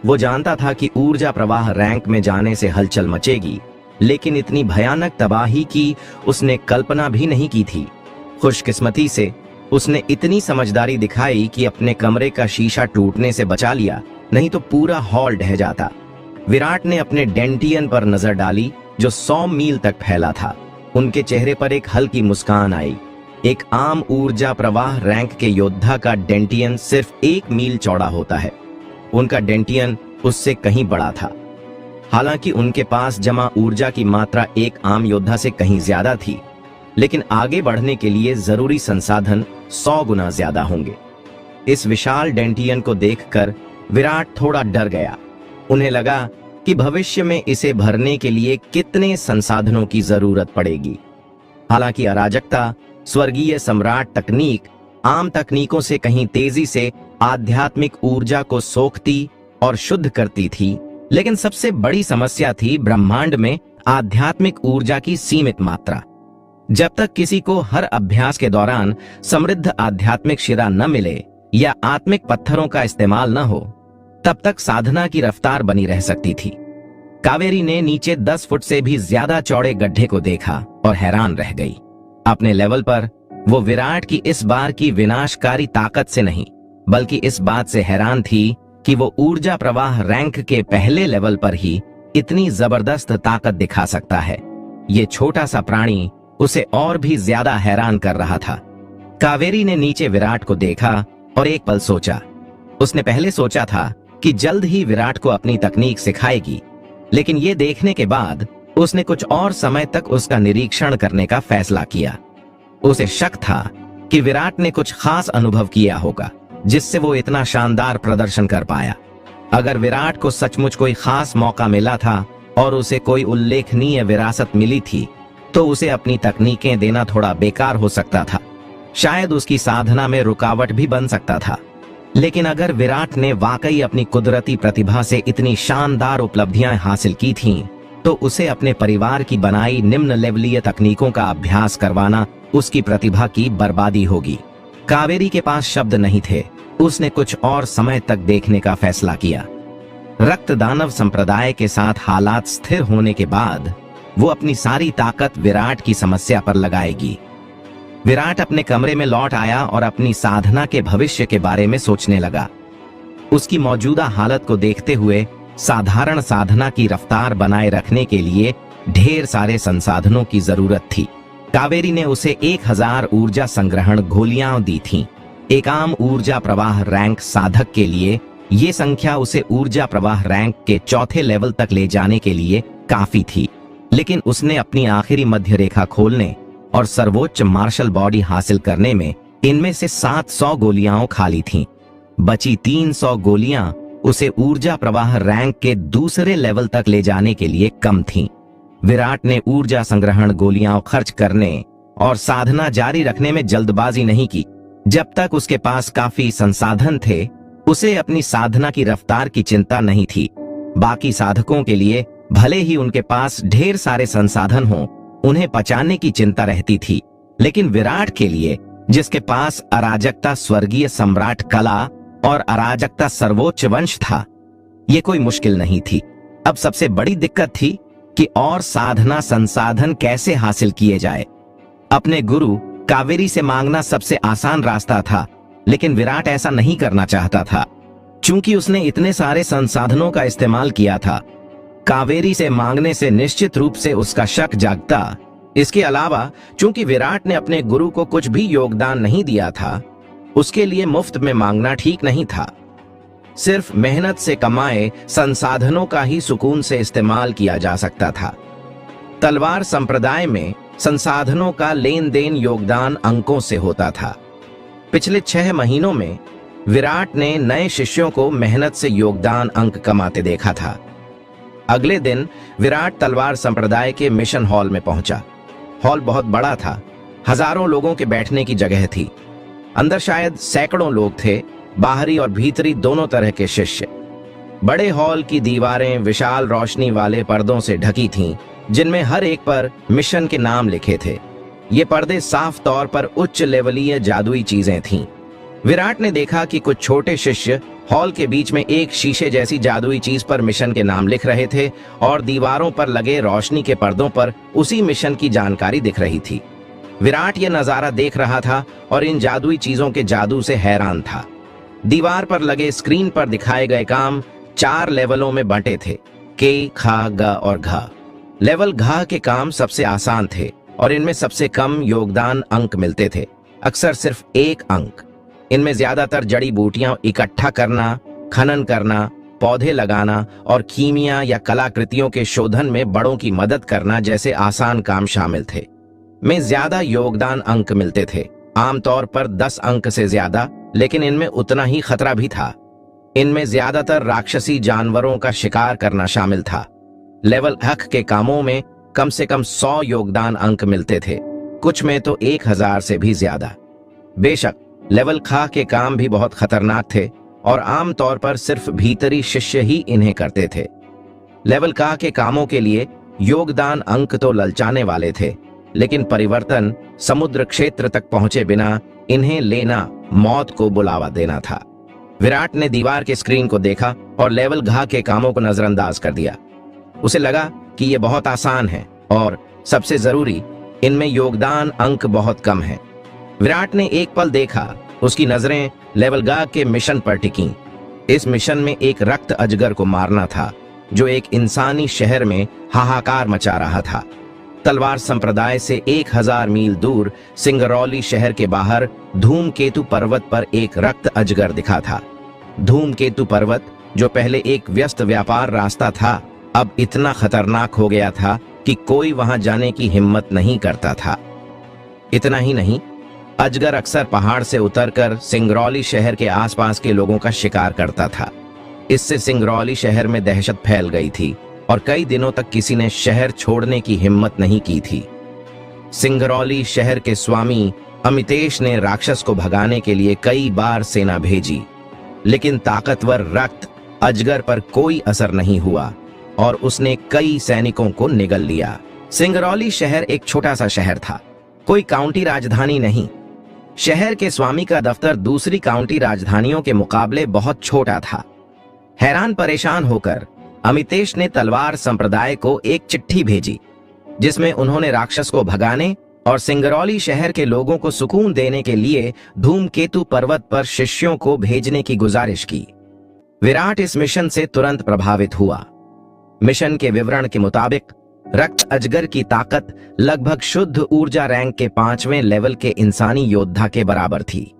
वो जानता था कि ऊर्जा प्रवाह रैंक में जाने से हलचल मचेगी, लेकिन इतनी भयानक तबाही की उसने कल्पना भी नहीं की थी। खुशकिस्मती से उसने इतनी समझदारी दिखाई कि अपने कमरे का शीशा टूटने से बचा लिया, नहीं तो पूरा हॉल ढह जाता। विराट ने अपने डेंटियन पर नजर डाली, जो 100 मील तक फैला था। उनके चेहरे पर एक हल्की मुस्कान आई। एक आम ऊर्जा प्रवाह रैंक के योद्धा का डेंटियन सिर्फ 1 मील चौड़ा होता है। उनका डेंटियन उससे कहीं बड़ा था। हालांकि उनके पास जमा ऊर्जा की मात्रा एक आम योद्धा से कहीं ज्यादा थी, लेकिन आगे बढ़ने के लिए जरूरी संसाधन 100 गुना ज्यादा होंगे। इस विशाल डेंटियन को देखकर विराट थोड़ा डर गया। उन्हें लगा कि भविष्य में इसे भरने के लिए कितने संसाधनों की जरूरत पड़ेगी। हालांकि अराजकता, स्वर्गीय सम्राट तकनीक आम तकनीकों से कहीं तेजी से आध्यात्मिक ऊर्जा को सोखती और शुद्ध करती थी, लेकिन सबसे बड़ी समस्या थी ब्रह्मांड में आध्यात्मिक ऊर्जा की सीमित मात्रा। जब तक किसी को हर अभ्यास के दौरान समृद्ध आध्यात्मिक शिरा न मिले या आत्मिक पत्थरों का इस्तेमाल न हो, तब तक साधना की रफ्तार बनी रह सकती थी। कावेरी ने नीचे 10 फुट से भी ज्यादा चौड़े गड्ढे को देखा और हैरान रह गई। अपने लेवल पर वो विराट की इस बार की विनाशकारी ताकत से नहीं, बल्कि इस बात से हैरान थी कि वो ऊर्जा प्रवाह रैंक के पहले लेवल पर ही इतनी जबरदस्त ताकत दिखा सकता है। ये छोटा सा प्राणी उसे और भी ज्यादा हैरान कर रहा था। कावेरी ने नीचे विराट को देखा और एक पल सोचा। उसने पहले सोचा था कि जल्द ही विराट को अपनी तकनीक सिखाएगी, लेकिन ये देखने के बाद उसने कुछ और समय तक उसका निरीक्षण करने का फैसला किया। उसे शक था कि विराट ने कुछ खास अनुभव किया होगा, जिससे वो इतना शानदार प्रदर्शन कर पाया। अगर विराट को सचमुच कोई खास मौका मिला था और उसे कोई उल्लेखनीय विरासत मिली थी, तो उसे अपनी तकनीकें देना थोड़ा बेकार हो सकता था। शायद उसकी साधना में रुकावट भी बन सकता था। लेकिन अगर विराट ने वाकई अपनी कुदरती प्रतिभा से इतनी शानदार उपलब्धियां हासिल की थीं, तो उसे अपने परिवार की बनाई निम्न लेवलीय तकनीकों का अभ्यास करवाना उसकी प्रतिभा की बर्बादी होगी। कावेरी के पास शब्द नहीं थे। उसने कुछ और समय तक देखने का फैसला किया। रक्त दानव संप्रदाय के साथ हालात स्थिर होने के बाद वो अपनी सारी ताकत विराट की समस्या पर लगाएगी। विराट अपने कमरे में लौट आया और अपनी साधना के भविष्य के बारे में सोचने लगा। उसकी मौजूदा हालत को देखते हुए साधारण साधना की रफ्तार बनाए रखने के लिए ढेर सारे संसाधनों की जरूरत थी। कावेरी ने उसे 1000 ऊर्जा संग्रहण गोलियां दी थीं। एक आम ऊर्जा प्रवाह रैंक साधक के लिए ये संख्या उसे ऊर्जा प्रवाह रैंक के 4थे लेवल तक ले जाने के लिए काफी थी। लेकिन उसने अपनी आखिरी मध्य रेखा खोलने और सर्वोच्च मार्शल बॉडी हासिल करने में इनमें से 700 गोलियां खाली थीं। बची 300 गोलियां उसे ऊर्जा प्रवाह रैंक के दूसरे लेवल तक ले जाने के लिए कम थीं। विराट ने ऊर्जा संग्रहण गोलियां खर्च करने और साधना जारी रखने में जल्दबाजी नहीं की। जब तक उसके पास काफी संसाधन थे, उसे अपनी साधना की रफ्तार की चिंता नहीं थी। बाकी साधकों के लिए भले ही उनके पास ढेर सारे संसाधन हों, उन्हें पचाने की चिंता रहती थी, लेकिन विराट के लिए, जिसके पास अराजकता स्वर्गीय सम्राट कला और अराजकता सर्वोच्च वंश था, ये कोई मुश्किल नहीं थी। अब सबसे बड़ी दिक्कत थी कि और साधना संसाधन कैसे हासिल किए जाए। अपने गुरु कावेरी से मांगना सबसे आसान रास्ता था, लेकिन विराट ऐसा नहीं करना चाहता था। चूंकि उसने इतने सारे संसाधनों का इस्तेमाल किया था, कावेरी से मांगने से निश्चित रूप से उसका शक जागता। इसके अलावा चूंकि विराट ने अपने गुरु को कुछ भी योगदान नहीं दिया था, उसके लिए मुफ्त में मांगना ठीक नहीं था। सिर्फ मेहनत से कमाए संसाधनों का ही सुकून से इस्तेमाल किया जा सकता था। तलवार संप्रदाय में संसाधनों का लेन देन योगदान अंकों से होता था। पिछले 6 महीनों में विराट ने नए शिष्यों को मेहनत से योगदान अंक कमाते देखा था। अगले दिन विराट तलवार संप्रदाय के मिशन हॉल में पहुंचा। हॉल बहुत बड़ा था, हजारों लोगों के बैठने की जगह थी। अंदर शायद सैकड़ों लोग थे, बाहरी और भीतरी दोनों तरह के शिष्य। बड़े हॉल की दीवारें विशाल रोशनी वाले पर्दों से ढकी थीं, जिनमें हर एक पर मिशन के नाम लिखे थे। ये पर्दे साफ तौर पर उच्च लेवलीय जादुई चीजें थीं। विराट ने देखा कि कुछ छोटे शिष्य हॉल के बीच में एक शीशे जैसी जादुई चीज पर मिशन के नाम लिख रहे थे और दीवारों पर लगे रोशनी के पर्दों पर उसी मिशन की जानकारी दिख रही थी। विराट यह नजारा देख रहा था और इन जादुई चीजों के जादू से हैरान था। दीवार पर लगे स्क्रीन पर दिखाए गए काम 4 लेवलों में बंटे थे, के, खा, ग और घ। लेवल घ के काम सबसे आसान थे और इनमें सबसे कम योगदान अंक मिलते थे, अक्सर सिर्फ 1 अंक। इनमें ज्यादातर जड़ी बूटियां इकट्ठा करना, खनन करना, पौधे लगाना और कीमिया या कलाकृतियों के शोधन में बड़ों की मदद करना जैसे आसान काम शामिल थे। में ज्यादा योगदान अंक मिलते थे, आमतौर पर 10 अंक से ज्यादा, लेकिन इनमें उतना ही खतरा भी था। इनमें ज्यादातर राक्षसी जानवरों का शिकार करना शामिल था। लेवल हक के कामों में कम से कम 100 योगदान अंक मिलते थे, कुछ में तो 1000 से भी ज्यादा। बेशक लेवल खा के काम भी बहुत खतरनाक थे और आमतौर पर सिर्फ भीतरी शिष्य ही इन्हें करते थे। लेवल का के कामों के लिए योगदान अंक तो ललचाने वाले थे, लेकिन परिवर्तन समुद्र क्षेत्र तक पहुंचे बिना इन्हें लेना मौत को बुलावा देना था। विराट ने दीवार के स्क्रीन को देखा और लेवल घा के कामों को नजरअंदाज कर दिया। उसे लगा कि ये बहुत आसान है और सबसे जरूरी, इनमें योगदान अंक बहुत कम है। विराट ने एक पल देखा, उसकी नजरें लेवल गा के मिशन पर टिकीं। इस मिशन में एक रक्त अजगर को मारना था, जो एक इंसानी शहर में हाहाकार मचा रहा था। तलवार संप्रदाय से 1000 मील दूर सिंगरौली शहर के बाहर धूमकेतु पर्वत पर एक रक्त अजगर दिखा था। धूमकेतु पर्वत, जो पहले एक व्यस्त व्यापार रास्ता था, अब इतना खतरनाक हो गया था कि कोई वहां जाने की हिम्मत नहीं करता था। इतना ही नहीं, अजगर अक्सर पहाड़ से उतरकर सिंगरौली शहर के आसपास के लोगों का शिकार करता था। इससे सिंगरौली शहर में दहशत फैल गई थी और कई दिनों तक किसी ने शहर छोड़ने की हिम्मत नहीं की थी। सिंगरौली शहर के स्वामी अमितेश ने राक्षस को भगाने के लिए कई बार सेना भेजी, लेकिन ताकतवर रक्त अजगर पर कोई असर नहीं हुआ और उसने कई सैनिकों को निगल लिया। सिंगरौली शहर एक छोटा सा शहर था, कोई काउंटी राजधानी नहीं। शहर के स्वामी का दफ्तर दूसरी काउंटी राजधानियों के मुकाबले बहुत छोटा था। हैरान परेशान होकर अमितेश ने तलवार संप्रदाय को एक चिट्ठी भेजी, जिसमें उन्होंने राक्षस को भगाने और सिंगरौली शहर के लोगों को सुकून देने के लिए धूमकेतु पर्वत पर शिष्यों को भेजने की गुजारिश की। विराट इस मिशन से तुरंत प्रभावित हुआ। मिशन के विवरण के मुताबिक रक्त अजगर की ताकत लगभग शुद्ध ऊर्जा रैंक के 5वें लेवल के इंसानी योद्धा के बराबर थी।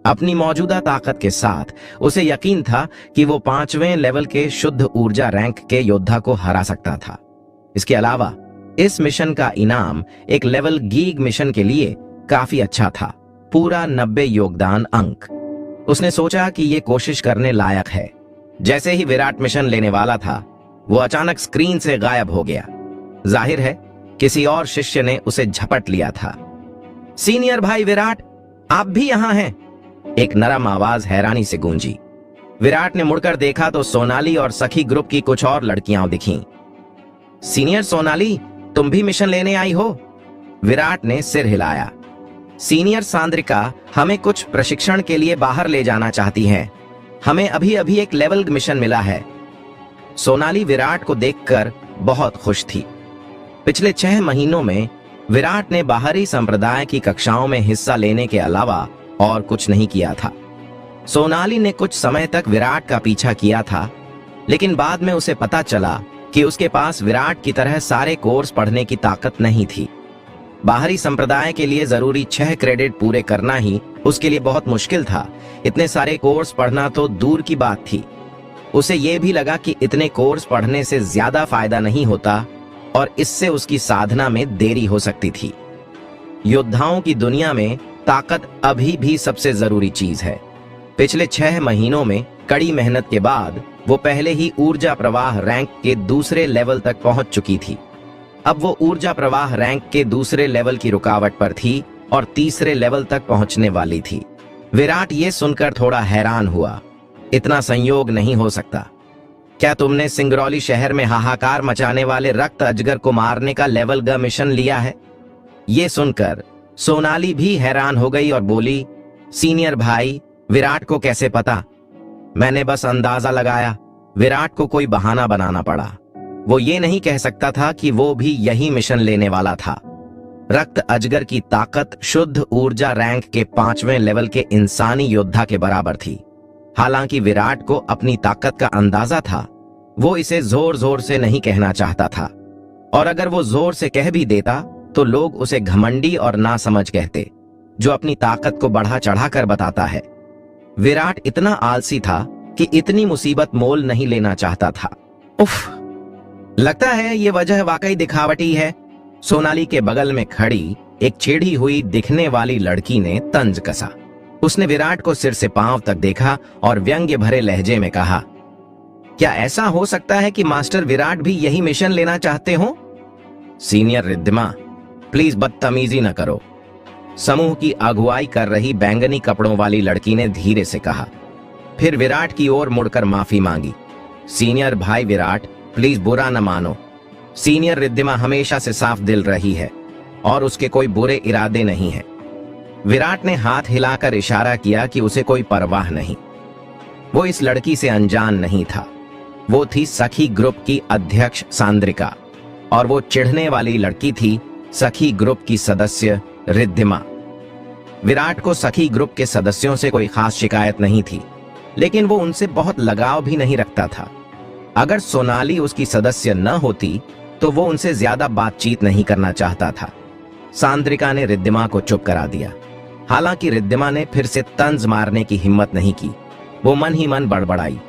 अपनी मौजूदा ताकत के साथ उसे यकीन था कि वो 5वें लेवल के शुद्ध ऊर्जा रैंक के योद्धा को हरा सकता था। इसके अलावा इस मिशन का इनाम एक लेवल गीग मिशन के लिए काफी अच्छा था, पूरा 90 योगदान अंक। उसने सोचा कि ये कोशिश करने लायक है। जैसे ही विराट मिशन लेने वाला था, वो अचानक स्क्रीन से गायब हो गया। जाहिर है किसी और शिष्य ने उसे झपट लिया था। सीनियर भाई विराट, आप भी यहां हैं? एक नरम आवाज हैरानी से गूंजी। विराट ने मुड़कर देखा तो सोनाली और सखी ग्रुप की कुछ और लड़कियां दिखीं। सीनियर सोनाली, तुम भी मिशन लेने आई हो? विराट ने सिर हिलाया। सीनियर सांद्रिका हमें कुछ प्रशिक्षण के लिए बाहर ले जाना चाहती हैं। हमें अभी अभी एक लेवल मिशन मिला है। सोनाली विराट को देखकर बहुत खुश थी। पिछले 6 महीनों में विराट ने बाहरी संप्रदाय की कक्षाओं में हिस्सा लेने के अलावा और कुछ नहीं किया था। सोनाली ने कुछ समय तक विराट का पीछा किया था, लेकिन बाद में उसे पता चला कि उसके पास विराट की तरह सारे कोर्स पढ़ने की ताकत नहीं थी। बाहरी संप्रदाय के लिए जरूरी 6 क्रेडिट पूरे करना ही उसके लिए बहुत मुश्किल था। इतने सारे कोर्स पढ़ना तो दूर की बात थी। उसे यह भी लगा कि इतने कोर्स पढ़ने से ज्यादा फायदा नहीं होता और इससे उसकी साधना में देरी हो सकती थी। योद्धाओं की दुनिया में ताकत अभी भी सबसे जरूरी चीज है। पिछले 6 महीनों में कड़ी मेहनत के बाद वो पहले ही ऊर्जा प्रवाह रैंक के दूसरे लेवल तक पहुंच चुकी थी। अब वो ऊर्जा प्रवाह रैंक के दूसरे लेवल की रुकावट पर थी और तीसरे लेवल तक पहुंचने वाली थी। विराट ये सुनकर थोड़ा हैरान हुआ। इतना संयोग नहीं हो सकता। क्या तुमने सिंगरौली शहर में हाहाकार मचाने वाले रक्त अजगर को मारने का लेवल ग मिशन लिया है? ये सुनकर सोनाली भी हैरान हो गई और बोली, सीनियर भाई, विराट को कैसे पता? मैंने बस अंदाजा लगाया। विराट को कोई बहाना बनाना पड़ा। वो ये नहीं कह सकता था कि वो भी यही मिशन लेने वाला था। रक्त अजगर की ताकत शुद्ध ऊर्जा रैंक के 5वें लेवल के इंसानी योद्धा के बराबर थी। हालांकि विराट को अपनी ताकत का अंदाजा था, वो इसे जोर जोर से नहीं कहना चाहता था, और अगर वो जोर से कह भी देता तो लोग उसे घमंडी और नासमझ कहते, जो अपनी ताकत को बढ़ा चढ़ाकर बताता है। विराट इतना आलसी था कि इतनी मुसीबत मोल नहीं लेना चाहता था। उफ, लगता है ये वजह वाकई दिखावटी है। सोनाली के बगल में खड़ी एक चिढ़ी हुई दिखने वाली लड़की ने तंज कसा। उसने विराट को सिर से पांव तक देखा और व्यंग्य भरे लहजे में कहा, क्या ऐसा हो सकता है कि मास्टर विराट भी यही मिशन लेना चाहते हो? सीनियर रिद्धिमा, प्लीज बदतमीजी न करो, समूह की अगुवाई कर रही बैंगनी कपड़ों वाली लड़की ने धीरे से कहा। फिर विराट की ओर मुड़कर माफी मांगी। सीनियर भाई विराट, प्लीज बुरा न मानो। सीनियर रिद्धिमा हमेशा से साफ दिल रही है और उसके कोई बुरे इरादे नहीं है। विराट ने हाथ हिलाकर इशारा किया कि उसे कोई परवाह नहीं। वो इस लड़की से अनजान नहीं था। वो थी सखी ग्रुप की अध्यक्ष सांद्रिका, और वो चिढ़ने वाली लड़की थी सखी ग्रुप की सदस्य रिद्धिमा। विराट को सखी ग्रुप के सदस्यों से कोई खास शिकायत नहीं थी, लेकिन वो उनसे बहुत लगाव भी नहीं रखता था। अगर सोनाली उसकी सदस्य न होती तो वो उनसे ज्यादा बातचीत नहीं करना चाहता था। सांद्रिका ने रिद्धिमा को चुप करा दिया। हालांकि रिद्धिमा ने फिर से तंज मारने की हिम्मत नहीं की। वो मन ही मन बड़बड़ाई,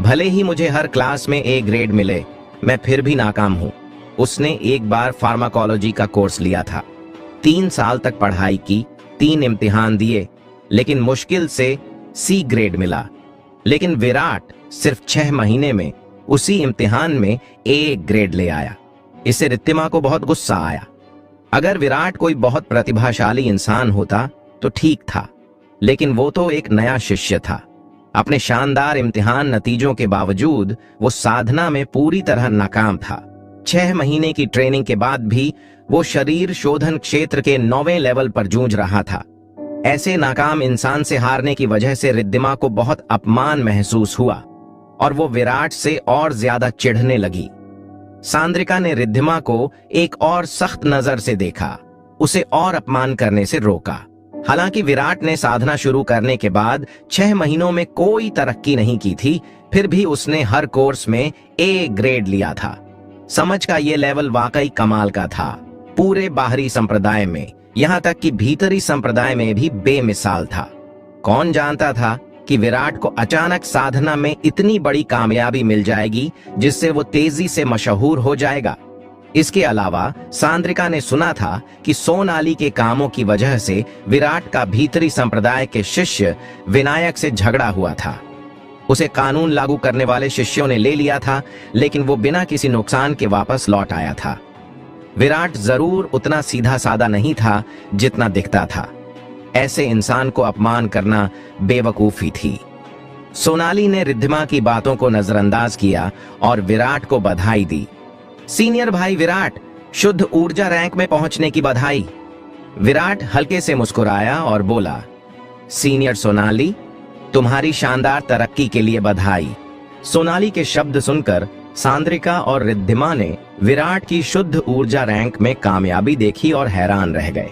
भले ही मुझे हर क्लास में A ग्रेड मिले, मैं फिर भी नाकाम हूं। उसने एक बार फार्माकोलॉजी का कोर्स लिया था, 3 साल तक पढ़ाई की, 3 इम्तिहान दिए, लेकिन मुश्किल से C ग्रेड मिला। लेकिन विराट सिर्फ 6 महीने में उसी इम्तिहान में A ग्रेड ले आया। इससे रिद्धिमा को बहुत गुस्सा आया। अगर विराट कोई बहुत प्रतिभाशाली इंसान होता तो ठीक था, लेकिन वो तो एक नया शिष्य था। अपने शानदार इम्तिहान नतीजों के बावजूद वो साधना में पूरी तरह नाकाम था। 6 महीने की ट्रेनिंग के बाद भी वो शरीर शोधन क्षेत्र के 9वें लेवल पर जूझ रहा था। ऐसे नाकाम इंसान से हारने की वजह से रिद्धिमा को बहुत अपमान महसूस हुआ और वो विराट से और ज्यादा चिढ़ने लगी। सांद्रिका ने रिद्धिमा को एक और सख्त नजर से देखा, उसे और अपमान करने से रोका। हालांकि विराट ने साधना शुरू करने के बाद 6 महीनों में कोई तरक्की नहीं की थी, फिर भी उसने हर कोर्स में A ग्रेड लिया था। समझ का ये लेवल वाकई कमाल का था। पूरे बाहरी संप्रदाय में, यहाँ तक कि भीतरी संप्रदाय में भी बेमिसाल था। कौन जानता था कि विराट को अचानक साधना में इतनी बड़ी कामयाबी मिल जाएगी जिससे वो तेजी से मशहूर हो जाएगा। इसके अलावा सांद्रिका ने सुना था कि सोनाली के कामों की वजह से विराट का भीतरी संप्रदाय के शिष्य विनायक से झगड़ा हुआ था। उसे कानून लागू करने वाले शिष्यों ने ले लिया था, लेकिन वो बिना किसी नुकसान के वापस लौट आया था। विराट जरूर उतना सीधा साधा नहीं था जितना दिखता था। ऐसे इंसान को अपमान करना बेवकूफी थी। सोनाली ने रिद्धिमा की बातों को नजरअंदाज किया और विराट को बधाई दी। सीनियर भाई विराट, शुद्ध ऊर्जा रैंक में पहुंचने की बधाई। विराट हल्के से मुस्कुराया और बोला, सीनियर सोनाली, तुम्हारी शानदार तरक्की के लिए बधाई। सोनाली के शब्द सुनकर सांद्रिका और रिद्धिमा ने विराट की शुद्ध ऊर्जा रैंक में कामयाबी देखी और हैरान रह गए।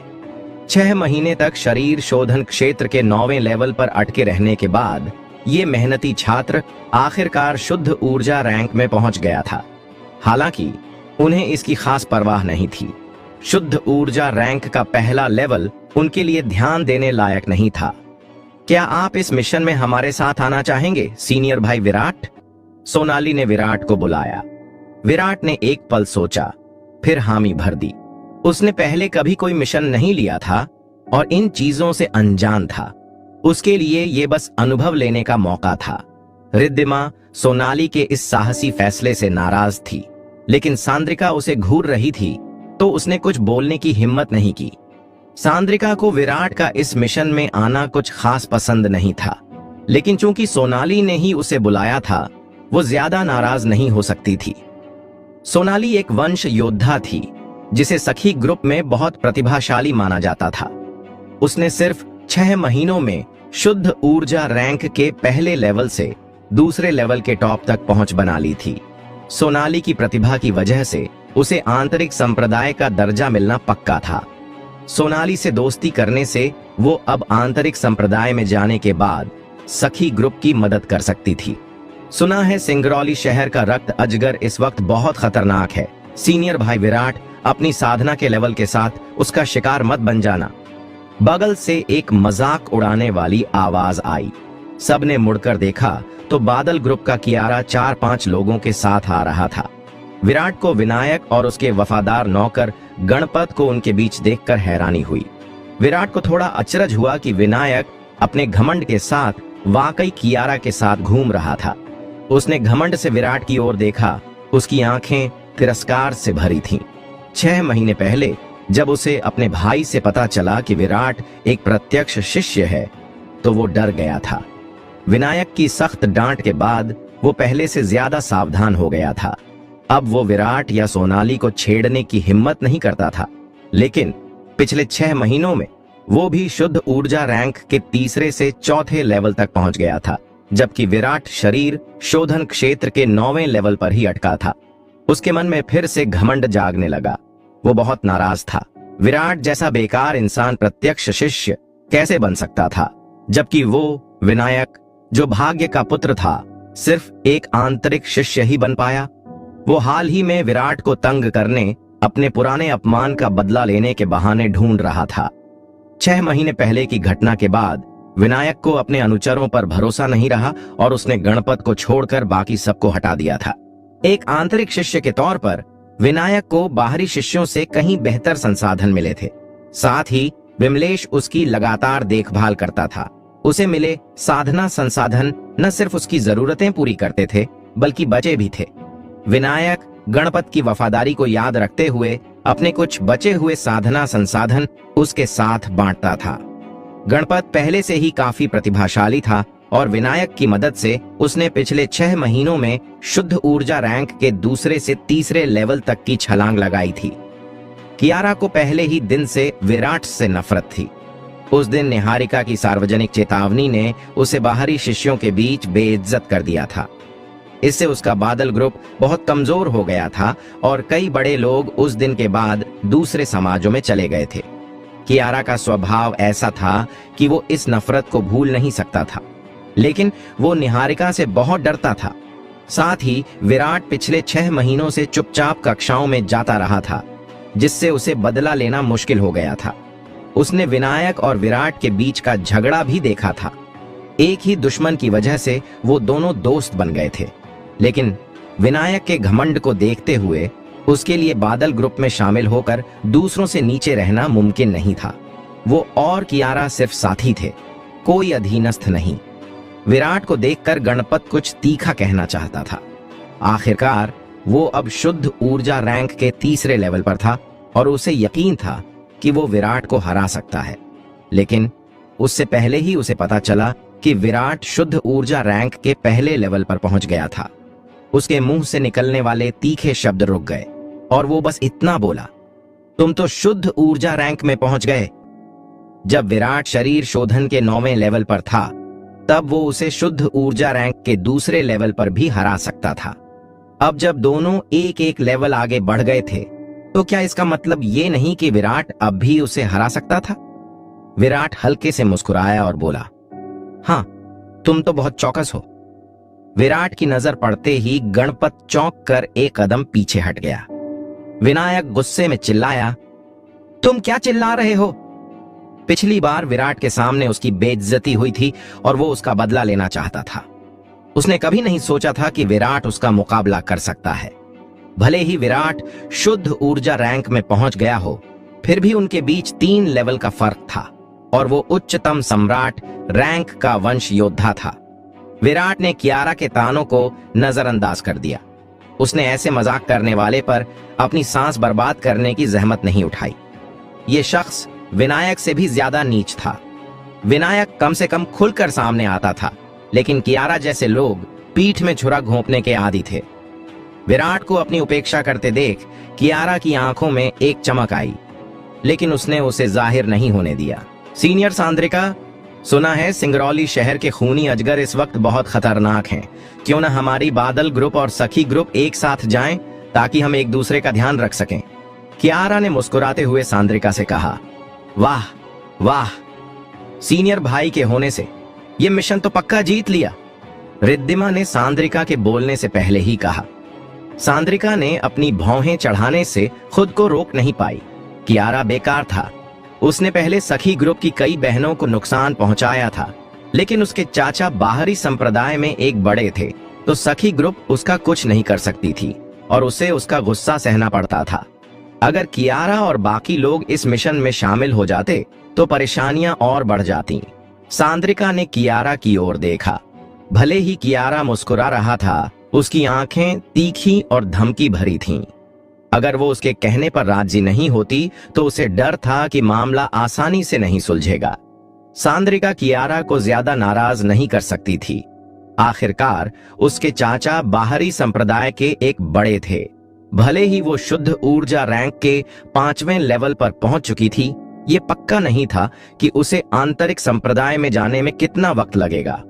6 महीने तक शरीर शोधन क्षेत्र के 9वें लेवल पर अटके रहने के बाद ये मेहनती छात्र आखिरकार शुद्ध ऊर्जा रैंक में पहुंच गया था। हालांकि उन्हें इसकी खास परवाह नहीं थी। शुद्ध ऊर्जा रैंक का पहला लेवल उनके लिए ध्यान देने लायक नहीं था। क्या आप इस मिशन में हमारे साथ आना चाहेंगे, सीनियर भाई विराट? सोनाली ने विराट को बुलाया। विराट ने एक पल सोचा, फिर हामी भर दी। उसने पहले कभी कोई मिशन नहीं लिया था और इन चीजों से अनजान था। उसके लिए ये बस अनुभव लेने का मौका था। रिद्धिमा सोनाली के इस साहसी फैसले से नाराज थी, लेकिन सांद्रिका उसे घूर रही थी तो उसने कुछ बोलने की हिम्मत नहीं की। सांद्रिका को विराट का इस मिशन में आना कुछ खास पसंद नहीं था, लेकिन चूंकि सोनाली ने ही उसे बुलाया था, वो ज्यादा नाराज नहीं हो सकती थी। सोनाली एक वंश योद्धा थी जिसे सखी ग्रुप में बहुत प्रतिभाशाली माना जाता था। उसने सिर्फ 6 महीनों में शुद्ध ऊर्जा रैंक के पहले लेवल से दूसरे लेवल के टॉप तक पहुंच बना ली थी। सोनाली की प्रतिभा की वजह से उसे आंतरिक संप्रदाय का दर्जा मिलना पक्का था। सोनाली से दोस्ती करने से वो अब आंतरिक संप्रदाय में जाने के बाद सखी ग्रुप की मदद कर सकती थी। सुना है सिंगरौली शहर का रक्त अजगर इस वक्त बहुत खतरनाक है। सीनियर भाई विराट, अपनी साधना के लेवल के साथ उसका शिकार मत बन जाना। बगल से एक मजाक उड़ाने वाली आवाज आई। सबने मुड़कर देखा तो बादल ग्रुप का कियारा 4-5 लोगों के साथ आ रहा था। विराट को विनायक और उसके वफादार नौकर गणपत को उनके बीच देखकर हैरानी हुई। विराट को थोड़ा अचरज हुआ कि विनायक अपने घमंड के साथ वाकई कियारा के साथ घूम रहा था। उसने घमंड से विराट की ओर देखा। उसकी आंखें तिरस्कार से भरी थीं। 6 महीने पहले जब उसे अपने भाई से पता चला कि विराट एक प्रत्यक्ष शिष्य है, तो वो डर गया था। विनायक की सख्त डांट के बाद वो पहले से ज्यादा सावधान हो गया था। अब वो विराट या सोनाली को छेड़ने की हिम्मत नहीं करता था। लेकिन पिछले 6 महीनों में वो भी शुद्ध ऊर्जा रैंक के तीसरे से चौथे लेवल तक पहुंच गया था, जबकि विराट शरीर शोधन क्षेत्र के 9वें लेवल पर ही अटका था। उसके मन में फिर से घमंड जागने लगा। वो बहुत नाराज था। विराट जैसा बेकार इंसान प्रत्यक्ष शिष्य कैसे बन सकता था, जबकि वो विनायक, जो भाग्य का पुत्र था, सिर्फ एक आंतरिक शिष्य ही बन पाया। वो हाल ही में विराट को तंग करने, अपने पुराने अपमान का बदला लेने के बहाने ढूंढ रहा था। 6 महीने पहले की घटना के बाद विनायक को अपने अनुचरों पर भरोसा नहीं रहा और उसने गणपत को छोड़कर बाकी सबको हटा दिया था। एक आंतरिक शिष्य के तौर पर विनायक को बाहरी शिष्यों से कहीं बेहतर संसाधन मिले थे। साथ ही विमलेश उसकी लगातार देखभाल करता था। उसे मिले साधना संसाधन न सिर्फ उसकी जरूरतें पूरी करते थे, बल्कि बचे भी थे। विनायक गणपत की वफादारी को याद रखते हुए अपने कुछ बचे हुए साधना संसाधन उसके साथ बांटता था। गणपत पहले से ही काफी प्रतिभाशाली था और विनायक की मदद से उसने पिछले 6 महीनों में शुद्ध ऊर्जा रैंक के दूसरे से तीसरे लेवल तक की छलांग लगाई थी। कियारा को पहले ही दिन से विराट से नफरत थी। उस दिन निहारिका की सार्वजनिक चेतावनी ने उसे बाहरी शिष्यों के बीच बेइज्जत कर दिया था। इससे उसका बादल ग्रुप बहुत कमजोर हो गया था और कई बड़े लोग उस दिन के बाद दूसरे समाजों में चले गए थे। कियारा का स्वभाव ऐसा था कि वो इस नफरत को भूल नहीं सकता था, लेकिन वो निहारिका से बहुत डरता था। साथ ही विराट पिछले 6 महीनों से चुपचाप कक्षाओं में जाता रहा था, जिससे उसे बदला लेना मुश्किल हो गया था। उसने विनायक और विराट के बीच का झगड़ा भी देखा था। एक ही दुश्मन की वजह से वो दोनों दोस्त बन गए थे, लेकिन विनायक के घमंड को देखते हुए उसके लिए बादल ग्रुप में शामिल होकर दूसरों से नीचे रहना मुमकिन नहीं था। वो और कियारा सिर्फ साथी थे, कोई अधीनस्थ नहीं। विराट को देखकर गणपत कुछ तीखा कहना चाहता था। आखिरकार वो अब शुद्ध ऊर्जा रैंक के तीसरे लेवल पर था और उसे यकीन था कि वो विराट को हरा सकता है। लेकिन उससे पहले ही उसे पता चला कि विराट शुद्ध ऊर्जा रैंक के पहले लेवल पर पहुंच गया था। उसके मुंह से निकलने वाले तीखे शब्द रुक गए। और वो बस इतना बोला, तुम तो शुद्ध ऊर्जा रैंक में पहुंच गए। जब विराट शरीर शोधन के 9वें लेवल पर था, तब वो उसे शुद्ध ऊर्जा रैंक के दूसरे लेवल पर भी हरा सकता था। अब जब दोनों एक एक लेवल आगे बढ़ गए थे, तो क्या इसका मतलब ये नहीं कि विराट अब भी उसे हरा सकता था? विराट हल्के से मुस्कुराया और बोला, हाँ, तुम तो बहुत चौकस हो। विराट की नजर पड़ते ही गणपत चौंक कर एक कदम पीछे हट गया। विनायक गुस्से में चिल्लाया, तुम क्या चिल्ला रहे हो? पिछली बार विराट के सामने उसकी बेइज्जती हुई थी और वो उसका बदला लेना चाहता था। उसने कभी नहीं सोचा था कि विराट उसका मुकाबला कर सकता है। भले ही विराट शुद्ध ऊर्जा रैंक में पहुंच गया हो, फिर भी उनके बीच 3 लेवल का फर्क था और वो उच्चतम सम्राट रैंक का वंश योद्धा था। विराट ने कियारा के तानों को नजरअंदाज कर दिया। उसने ऐसे मजाक करने वाले पर अपनी सांस बर्बाद करने की जहमत नहीं उठाई। ये शख्स विनायक से भी ज्यादा नीच था। विनायक कम से कम खुलकर सामने आता था, लेकिन कियारा जैसे लोग पीठ में छुरा घोंपने के आदी थे। विराट को अपनी उपेक्षा करते देख कियारा की आंखों में एक चमक आई, लेकिन उसने उसे जाहिर नहीं होने दिया। सीनियर सांद्रिका, सुना है सिंगरौली शहर के खूनी अजगर इस वक्त बहुत खतरनाक हैं। क्यों न हमारी बादल ग्रुप और सखी ग्रुप एक साथ जाएं, ताकि हम एक दूसरे का ध्यान रख सकें। कियारा ने मुस्कुराते हुए सांद्रिका से कहा, वाह वाह, सीनियर भाई के होने से ये मिशन तो पक्का जीत लिया। रिद्धिमा ने सांद्रिका के बोलने से पहले ही कहा। सांद्रिका ने अपनी भौहें चढ़ाने से खुद को रोक नहीं पाई। कियारा बेकार था। उसने पहले सखी ग्रुप की कई बहनों को नुकसान पहुंचाया था, लेकिन उसके चाचा बाहरी संप्रदाय में एक बड़े थे, तो सखी ग्रुप उसका कुछ नहीं कर सकती थी और उसे उसका गुस्सा सहना पड़ता था। अगर कियारा और बाकी लोग इस मिशन में शामिल हो जाते तो परेशानियां और बढ़ जाती। सांद्रिका ने कियारा की ओर देखा। भले ही कियारा मुस्कुरा रहा था, उसकी आंखें तीखी और धमकी भरी थीं। अगर वो उसके कहने पर राजी नहीं होती तो उसे डर था कि मामला आसानी से नहीं सुलझेगा। सांद्रिका कियारा को ज्यादा नाराज नहीं कर सकती थी। आखिरकार उसके चाचा बाहरी संप्रदाय के एक बड़े थे। भले ही वो शुद्ध ऊर्जा रैंक के 5वें लेवल पर पहुंच चुकी थी, ये पक्का नहीं था कि उसे आंतरिक संप्रदाय में जाने में कितना वक्त लगेगा।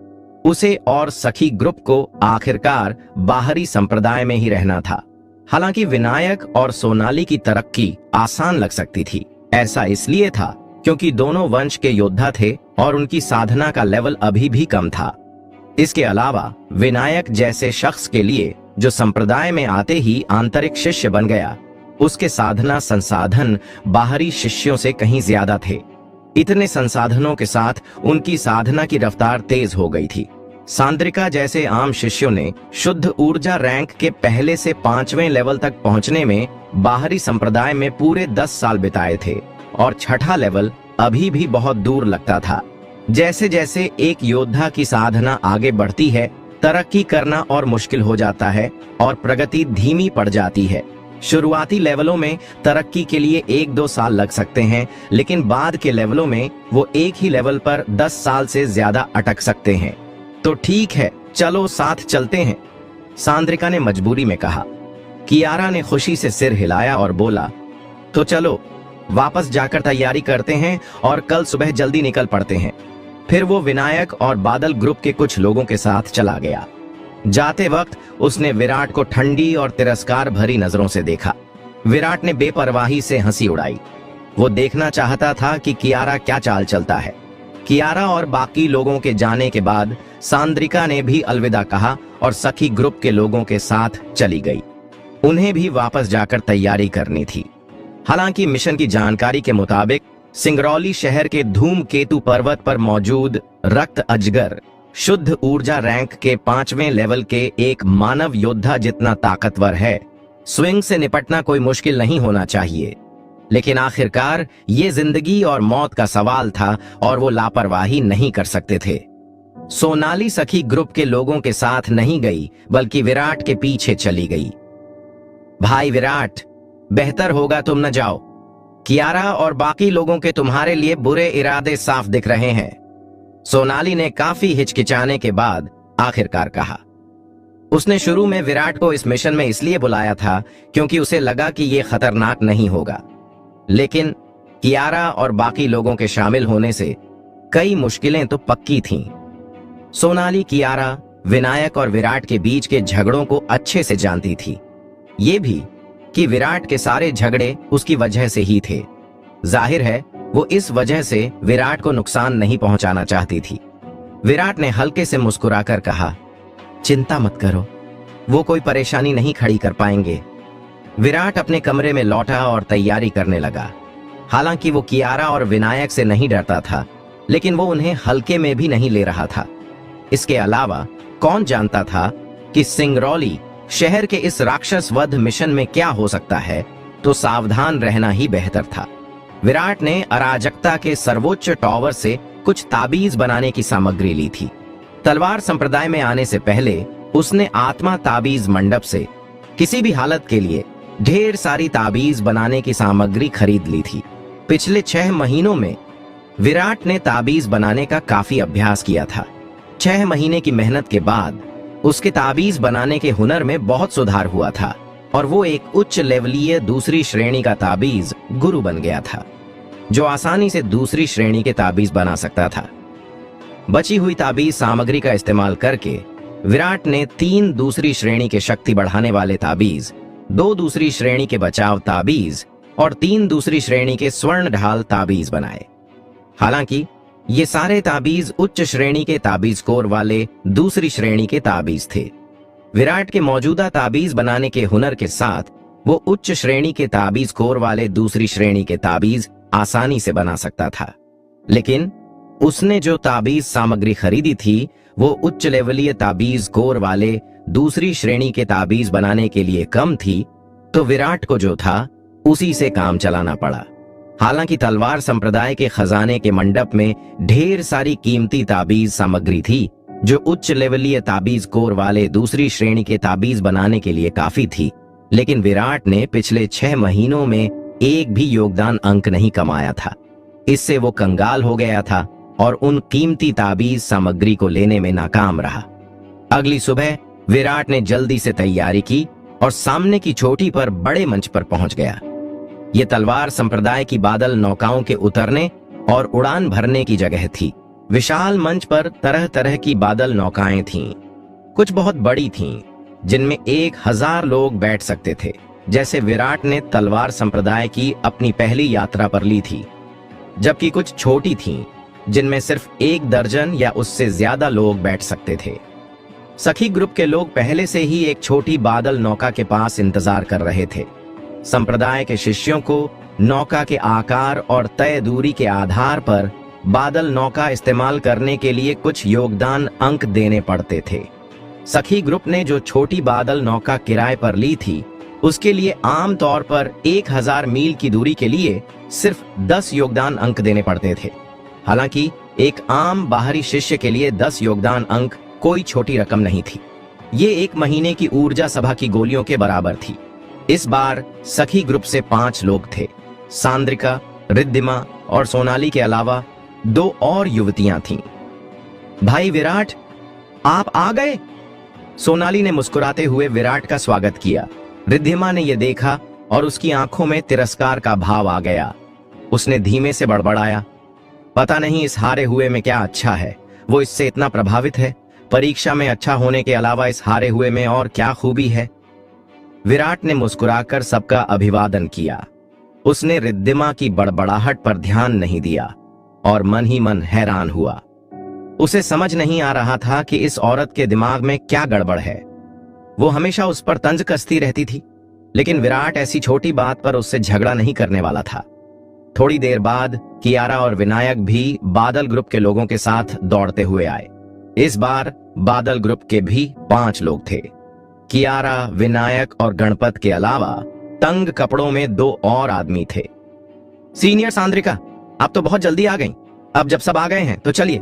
उसे और सखी ग्रुप को आखिरकार बाहरी संप्रदाय में ही रहना था। हालांकि विनायक और सोनाली की तरक्की आसान लग सकती थी। ऐसा इसलिए था क्योंकि दोनों वंश के योद्धा थे और उनकी साधना का लेवल अभी भी कम था। इसके अलावा विनायक जैसे शख्स के लिए जो संप्रदाय में आते ही आंतरिक शिष्य बन गया, उसके साधना संसाधन बाहरी शिष्यों से कहीं ज्यादा थे। इतने संसाधनों के साथ उनकी साधना की रफ्तार तेज हो गई थी। सांद्रिका जैसे आम शिष्यों ने शुद्ध ऊर्जा रैंक के पहले से 5वें लेवल तक पहुंचने में बाहरी संप्रदाय में पूरे 10 साल बिताए थे और 6ठा लेवल अभी भी बहुत दूर लगता था। जैसे जैसे एक योद्धा की साधना आगे बढ़ती है, तरक्की करना और मुश्किल हो जाता है और प्रगति धीमी पड़ जाती है। शुरुआती लेवलों में तरक्की के लिए 1-2 साल लग सकते हैं, लेकिन बाद के लेवलों में वो एक ही लेवल पर 10 साल से ज्यादा अटक सकते हैं। तो ठीक है, चलो साथ चलते हैं, सांद्रिका ने मजबूरी में कहा। कियारा ने खुशी से सिर हिलाया और बोला, तो चलो वापस जाकर तैयारी करते हैं और कल सुबह जल्दी निकल पड़ते हैं। फिर वो विनायक और बादल ग्रुप के कुछ लोगों के साथ चला गया। जाते वक्त उसने विराट को ठंडी और तिरस्कार भरी नजरों से देखा। विराट ने बेपरवाही से हंसी उड़ाई। वो देखना चाहता था कि कियारा क्या चाल चलता है। कियारा और बाकी लोगों के जाने के बाद सांद्रिका ने भी अलविदा कहा और सखी ग्रुप के लोगों के साथ चली गई। उन्हें भी वापस जाकर तैयारी करनी थी। हालांकि मिशन की जानकारी के मुताबिक सिंगरौली शहर के धूमकेतु पर्वत पर मौजूद रक्त अजगर शुद्ध ऊर्जा रैंक के 5वें लेवल के एक मानव योद्धा जितना ताकतवर है। स्विंग से निपटना कोई मुश्किल नहीं होना चाहिए, लेकिन आखिरकार ये जिंदगी और मौत का सवाल था और वो लापरवाही नहीं कर सकते थे। सोनाली सखी ग्रुप के लोगों के साथ नहीं गई, बल्कि विराट के पीछे चली गई। भाई विराट, बेहतर होगा तुम न जाओ। कियारा और बाकी लोगों के तुम्हारे लिए बुरे इरादे साफ दिख रहे हैं, सोनाली ने काफी हिचकिचाने के बाद आखिरकार कहा। उसने शुरू में विराट को इस मिशन में इसलिए बुलाया था क्योंकि उसे लगा कि यह खतरनाक नहीं होगा, लेकिन कियारा और बाकी लोगों के शामिल होने से कई मुश्किलें तो पक्की थीं। सोनाली कियारा, विनायक और विराट के बीच के झगड़ों को अच्छे से जानती थी, ये भी कि विराट के सारे झगड़े उसकी वजह से ही थे। जाहिर है वो इस वजह से विराट को नुकसान नहीं पहुंचाना चाहती थी। विराट ने हल्के से मुस्कुराकर कहा, चिंता मत करो, वो कोई परेशानी नहीं खड़ी कर पाएंगे। विराट अपने कमरे में लौटा और तैयारी करने लगा। हालांकि वो कियारा और विनायक से नहीं डरता था, लेकिन वो उन्हें हल्के में भी नहीं ले रहा था। इसके अलावा कौन जानता था कि सिंगरौली शहर के इस राक्षस वध मिशन में क्या हो सकता है, तो सावधान रहना ही बेहतर था। विराट ने अराजकता के सर्वोच्च टॉवर से कुछ ताबीज बनाने की सामग्री ली थी। तलवार संप्रदाय में आने से पहले उसने आत्मा ताबीज मंडप से किसी भी हालत के लिए ढेर सारी ताबीज बनाने की सामग्री खरीद ली थी। पिछले 6 महीनों में विराट ने ताबीज बनाने का काफी अभ्यास किया था। 6 महीने की मेहनत के बाद उसके ताबीज बनाने के हुनर में बहुत सुधार हुआ था और वो एक उच्च लेवलीय दूसरी श्रेणी का ताबीज गुरु बन गया था, जो आसानी से दूसरी श्रेणी के ताबीज बना सकता था। बची हुई ताबीज सामग्री का इस्तेमाल करके विराट ने 3 दूसरी श्रेणी के शक्ति बढ़ाने वाले ताबीज, 2 दूसरी श्रेणी के बचाव ताबीज और 3 दूसरी श्रेणी के स्वर्ण ढाल ताबीज बनाए। हालांकि ये सारे ताबीज उच्च श्रेणी के ताबीज कोर वाले दूसरी श्रेणी के ताबीज थे। विराट के मौजूदा ताबीज बनाने के हुनर के साथ वो उच्च श्रेणी के ताबीज कोर वाले दूसरी श्रेणी के ताबीज आसानी से बना सकता था, लेकिन उसने जो ताबीज सामग्री खरीदी थी वो उच्च लेवलीय ताबीज कोर वाले दूसरी श्रेणी के ताबीज बनाने के लिए कम थी, तो विराट को जो था उसी से काम चलाना पड़ा। हालांकि तलवार संप्रदाय के खजाने के मंडप में ढेर सारी कीमती ताबीज सामग्री थी, जो उच्च लेवलीय ताबीज कोर वाले दूसरी श्रेणी के ताबीज बनाने के लिए काफी थी, लेकिन विराट ने पिछले 6 महीनों में एक भी योगदान अंक नहीं कमाया था। इससे वो कंगाल हो गया था और उन कीमती ताबीज सामग्री को लेने में नाकाम रहा। अगली सुबह विराट ने जल्दी से तैयारी की और सामने की चोटी पर बड़े मंच पर पहुंच गया। ये तलवार संप्रदाय की बादल नौकाओं के उतरने और उड़ान भरने की जगह थी। विशाल मंच पर तरह तरह की बादल नौकाएं थीं। कुछ बहुत बड़ी थीं, जिनमें 1000 लोग बैठ सकते थे, जैसे विराट ने तलवार संप्रदाय की अपनी पहली यात्रा पर ली थी। जबकि कुछ छोटी थीं, जिनमें सिर्फ 1 दर्जन या उससे ज्यादा लोग बैठ सकते थे। सखी ग्रुप के लोग पहले से ही एक छोटी बादल नौका के पास इंतजार कर रहे थे। संप्रदाय के शिष्यों को नौका के आकार और तय दूरी के आधार पर बादल नौका इस्तेमाल करने के लिए कुछ योगदान अंक देने पड़ते थे। सखी ग्रुप ने जो छोटी बादल नौका किराए पर ली थी, उसके लिए आम तौर पर 1000 मील की दूरी के लिए सिर्फ 10 योगदान अंक देने पड़ते थे। हालांकि एक आम बाहरी शिष्य के लिए 10 योगदान अंक कोई छोटी रकम नहीं थी। ये 1 महीने की ऊर्जा सभा की गोलियों के बराबर थी। इस बार सखी ग्रुप से 5 लोग थे। सांद्रिका, रिद्धिमा और सोनाली के अलावा 2 और युवतियां थीं। भाई विराट, आप आ गए? सोनाली ने मुस्कुराते हुए विराट का स्वागत किया। रिद्धिमा ने यह देखा और उसकी आंखों में तिरस्कार का भाव आ गया। उसने धीमे से बड़बड़ाया, पता नहीं इस हारे हुए में क्या अच्छा है, वो इससे इतना प्रभावित है। परीक्षा में अच्छा होने के अलावा इस हारे हुए में और क्या खूबी है? विराट ने मुस्कुराकर सबका अभिवादन किया। उसने रिद्धिमा की बड़बड़ाहट पर ध्यान नहीं दिया और मन ही मन हैरान हुआ। उसे समझ नहीं आ रहा था कि इस औरत के दिमाग में क्या गड़बड़ है। वो हमेशा उस पर तंज कसती रहती थी, लेकिन विराट ऐसी छोटी बात पर उससे झगड़ा नहीं करने वाला था। थोड़ी देर बाद कियारा और विनायक भी बादल ग्रुप के लोगों के साथ दौड़ते हुए आए। इस बार बादल ग्रुप के भी 5 लोग थे। कियारा, विनायक और गणपत के अलावा तंग कपड़ों में 2 और आदमी थे। सीनियर सांद्रिका, आप तो बहुत जल्दी आ गईं। अब जब सब आ गए हैं तो चलिए,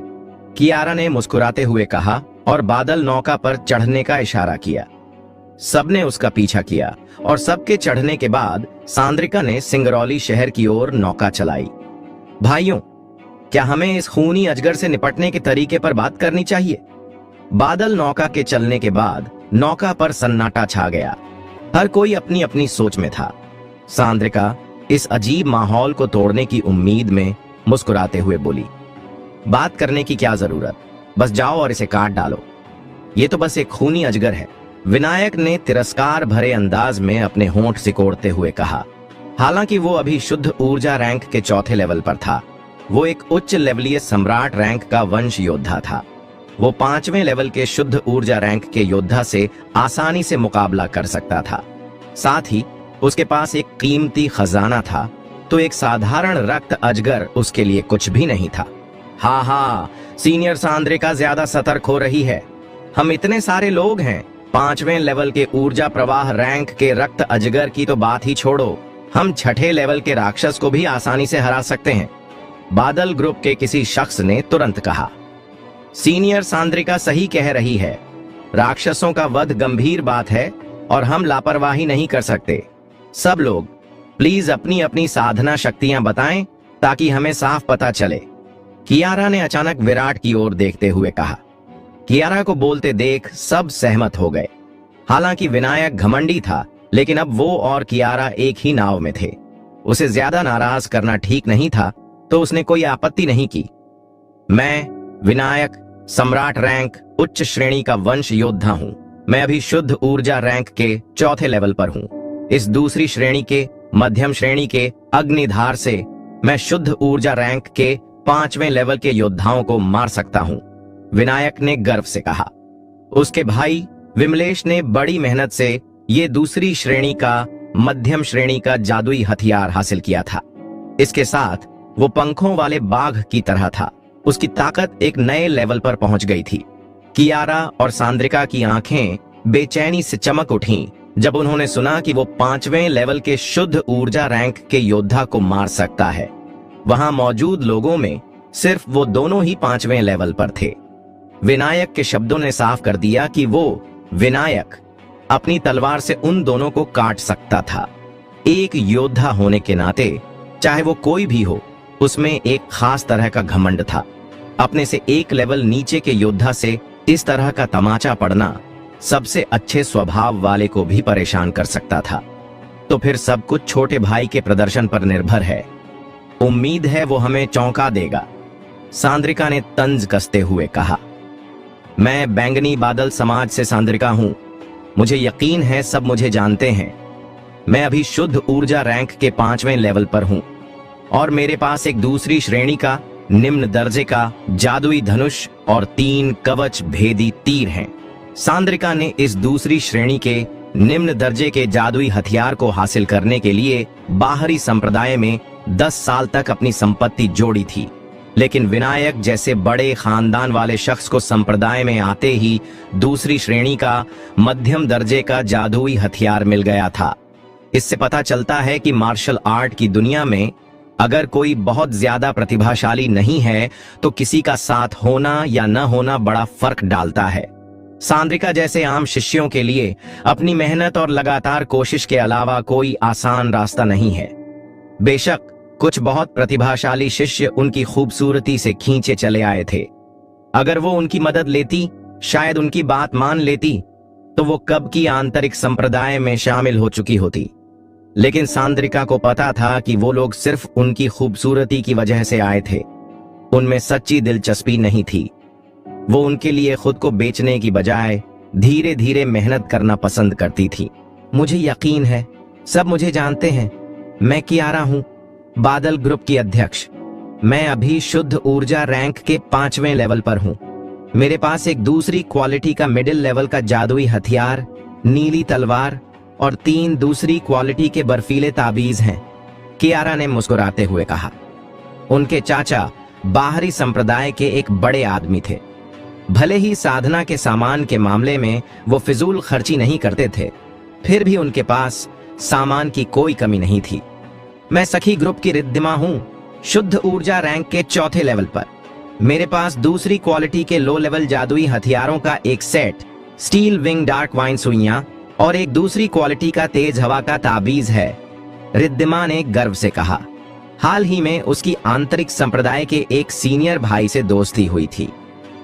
कियारा ने मुस्कुराते हुए कहा और बादल नौका पर चढ़ने का इशारा किया। सबने उसका पीछा किया और सबके चढ़ने के बाद सांद्रिका ने सिंगरौली शहर की ओर नौका चलाई। भाइयों, क्या हमें इस खूनी अजगर से निपटने के तरीके पर बात करनी चाहिए? बादल नौका के चलने के बाद नौका पर सन्नाटा छा गया। हर कोई अपनी अपनी सोच में था। सांद्रिका इस अजीब माहौल को तोड़ने की उम्मीद में मुस्कुराते हुए बोली, बात करने की क्या जरूरत, बस जाओ और इसे काट डालो। ये तो बस एक खूनी अजगर है। विनायक ने तिरस्कार भरे अंदाज में अपने होंठ सिकोड़ते हुए कहा। हालांकि वो अभी शुद्ध ऊर्जा रैंक के चौथे लेवल पर था। वो एक उच्च लेवलीय सम्राट रैंक का वंश योद्धा था। वो 5वें लेवल के शुद्ध ऊर्जा रैंक के योद्धा से आसानी से मुकाबला कर सकता था। साथ ही उसके पास एक कीमती खजाना था, तो एक साधारण रक्त अजगर उसके लिए कुछ भी नहीं था। हाँ, सीनियर सांद्रिका ज्यादा सतर्क हो रही है। हम इतने सारे लोग हैं। 5वें लेवल के ऊर्जा प्रवाह रैंक के रक्त अजगर की तो बात ही छोड़ो, हम 6ठे लेवल के राक्षस को भी आसानी से हरा सकते हैं, बादल ग्रुप के किसी शख्स ने तुरंत कहा। सीनियर सांद्रिका सही कह रही है। राक्षसों का वध गंभीर बात है और हम लापरवाही नहीं कर सकते। सब लोग प्लीज अपनी अपनी साधना शक्तियां बताएं ताकि हमें साफ पता चले। कियारा ने अचानक विराट की ओर देखते हुए कहा। कियारा को बोलते देख सब सहमत हो गए। हालांकि विनायक घमंडी था, लेकिन अब वो और कियारा एक ही नाव में थे। उसे ज्यादा नाराज करना ठीक नहीं था, तो उसने कोई आपत्ति नहीं की। मैं विनायक सम्राट रैंक उच्च श्रेणी का वंश योद्धा हूं। मैं अभी शुद्ध ऊर्जा रैंक के चौथे लेवल पर हूं। इस दूसरी श्रेणी के मध्यम श्रेणी के अग्निधार से मैं शुद्ध ऊर्जा रैंक के 5वें लेवल के योद्धाओं को मार सकता हूं, विनायक ने गर्व से कहा। उसके भाई विमलेश ने बड़ी मेहनत से ये दूसरी श्रेणी का मध्यम श्रेणी का जादुई हथियार हासिल किया था। इसके साथ वो पंखों वाले बाघ की तरह था। उसकी ताकत एक नए लेवल पर पहुंच गई थी। कियारा और सांद्रिका की आंखें बेचैनी से चमक उठीं जब उन्होंने सुना कि वो 5वें लेवल के शुद्ध ऊर्जा रैंक के योद्धा को मार सकता है। वहां मौजूद लोगों में सिर्फ वो दोनों ही 5वें लेवल पर थे। विनायक के शब्दों ने साफ कर दिया कि वो विनायक अपनी तलवार से उन दोनों को काट सकता था। एक योद्धा होने के नाते चाहे वो कोई भी हो, उसमें एक खास तरह का घमंड था। अपने से एक लेवल नीचे के योद्धा से इस तरह का तमाचा पड़ना सबसे अच्छे स्वभाव वाले को भी परेशान कर सकता था। तो फिर सब कुछ छोटे भाई के प्रदर्शन पर निर्भर है। उम्मीद है वो हमें चौंका देगा, सांद्रिका ने तंज कसते हुए कहा। मैं बैंगनी बादल समाज से सांद्रिका हूं। मुझे यकीन है सब मुझे जानते हैं। मैं अभी शुद्ध ऊर्जा रैंक के 5वें लेवल पर हूं और मेरे पास एक दूसरी श्रेणी का निम्न दर्जे का जादुई धनुष और 3 कवच भेदी तीर हैं। सांद्रिका ने इस दूसरी श्रेणी के निम्न दर्जे के जादुई हथियार को हासिल करने के लिए बाहरी संप्रदाय में 10 साल तक अपनी संपत्ति जोड़ी थी, लेकिन विनायक जैसे बड़े खानदान वाले शख्स को संप्रदाय में आते ही दूसरी श्रेणी का मध्यम दर्जे का जादुई हथियार मिल गया था। इससे पता चलता है कि मार्शल आर्ट की दुनिया में अगर कोई बहुत ज्यादा प्रतिभाशाली नहीं है तो किसी का साथ होना या न होना बड़ा फर्क डालता है। सांद्रिका जैसे आम शिष्यों के लिए अपनी मेहनत और लगातार कोशिश के अलावा कोई आसान रास्ता नहीं है। बेशक कुछ बहुत प्रतिभाशाली शिष्य उनकी खूबसूरती से खींचे चले आए थे। अगर वो उनकी मदद लेती, शायद उनकी बात मान लेती, तो वो कब की आंतरिक संप्रदाय में शामिल हो चुकी होती। लेकिन सांद्रिका को पता था कि वो लोग सिर्फ उनकी खूबसूरती की वजह से आए थे। उनमें सच्ची दिलचस्पी नहीं थी। वो उनके लिए खुद को बेचने की बजाय धीरे धीरे मेहनत करना पसंद करती थी। मुझे यकीन है सब मुझे जानते हैं। मैं कियारा हूं, बादल ग्रुप की अध्यक्ष। मैं अभी शुद्ध ऊर्जा रैंक के 5वें लेवल पर हूं। मेरे पास एक दूसरी क्वालिटी का मिडिल लेवल का जादुई हथियार, नीली तलवार और 3 दूसरी क्वालिटी के बर्फीले ताबीज हैं, कियारा ने मुस्कुराते हुए कहा। उनके चाचा बाहरी संप्रदाय के एक बड़े आदमी थे। भले ही साधना के सामान के मामले में वो फिजूल खर्ची नहीं करते थे, फिर भी उनके पास सामान की कोई कमी नहीं थी। मैं सखी ग्रुप की रिद्धिमा हूं, शुद्ध ऊर्जा रैंक के 4थे लेवल पर। मेरे पास दूसरी क्वालिटी के लो लेवल जादुई हथियारों का एक सेट, स्टील विंग डार्क वाइन सुइयां और एक दूसरी क्वालिटी का तेज हवा का ताबीज है, रिद्धिमा ने गर्व से कहा। हाल ही में उसकी आंतरिक संप्रदाय के एक सीनियर भाई से दोस्ती हुई थी।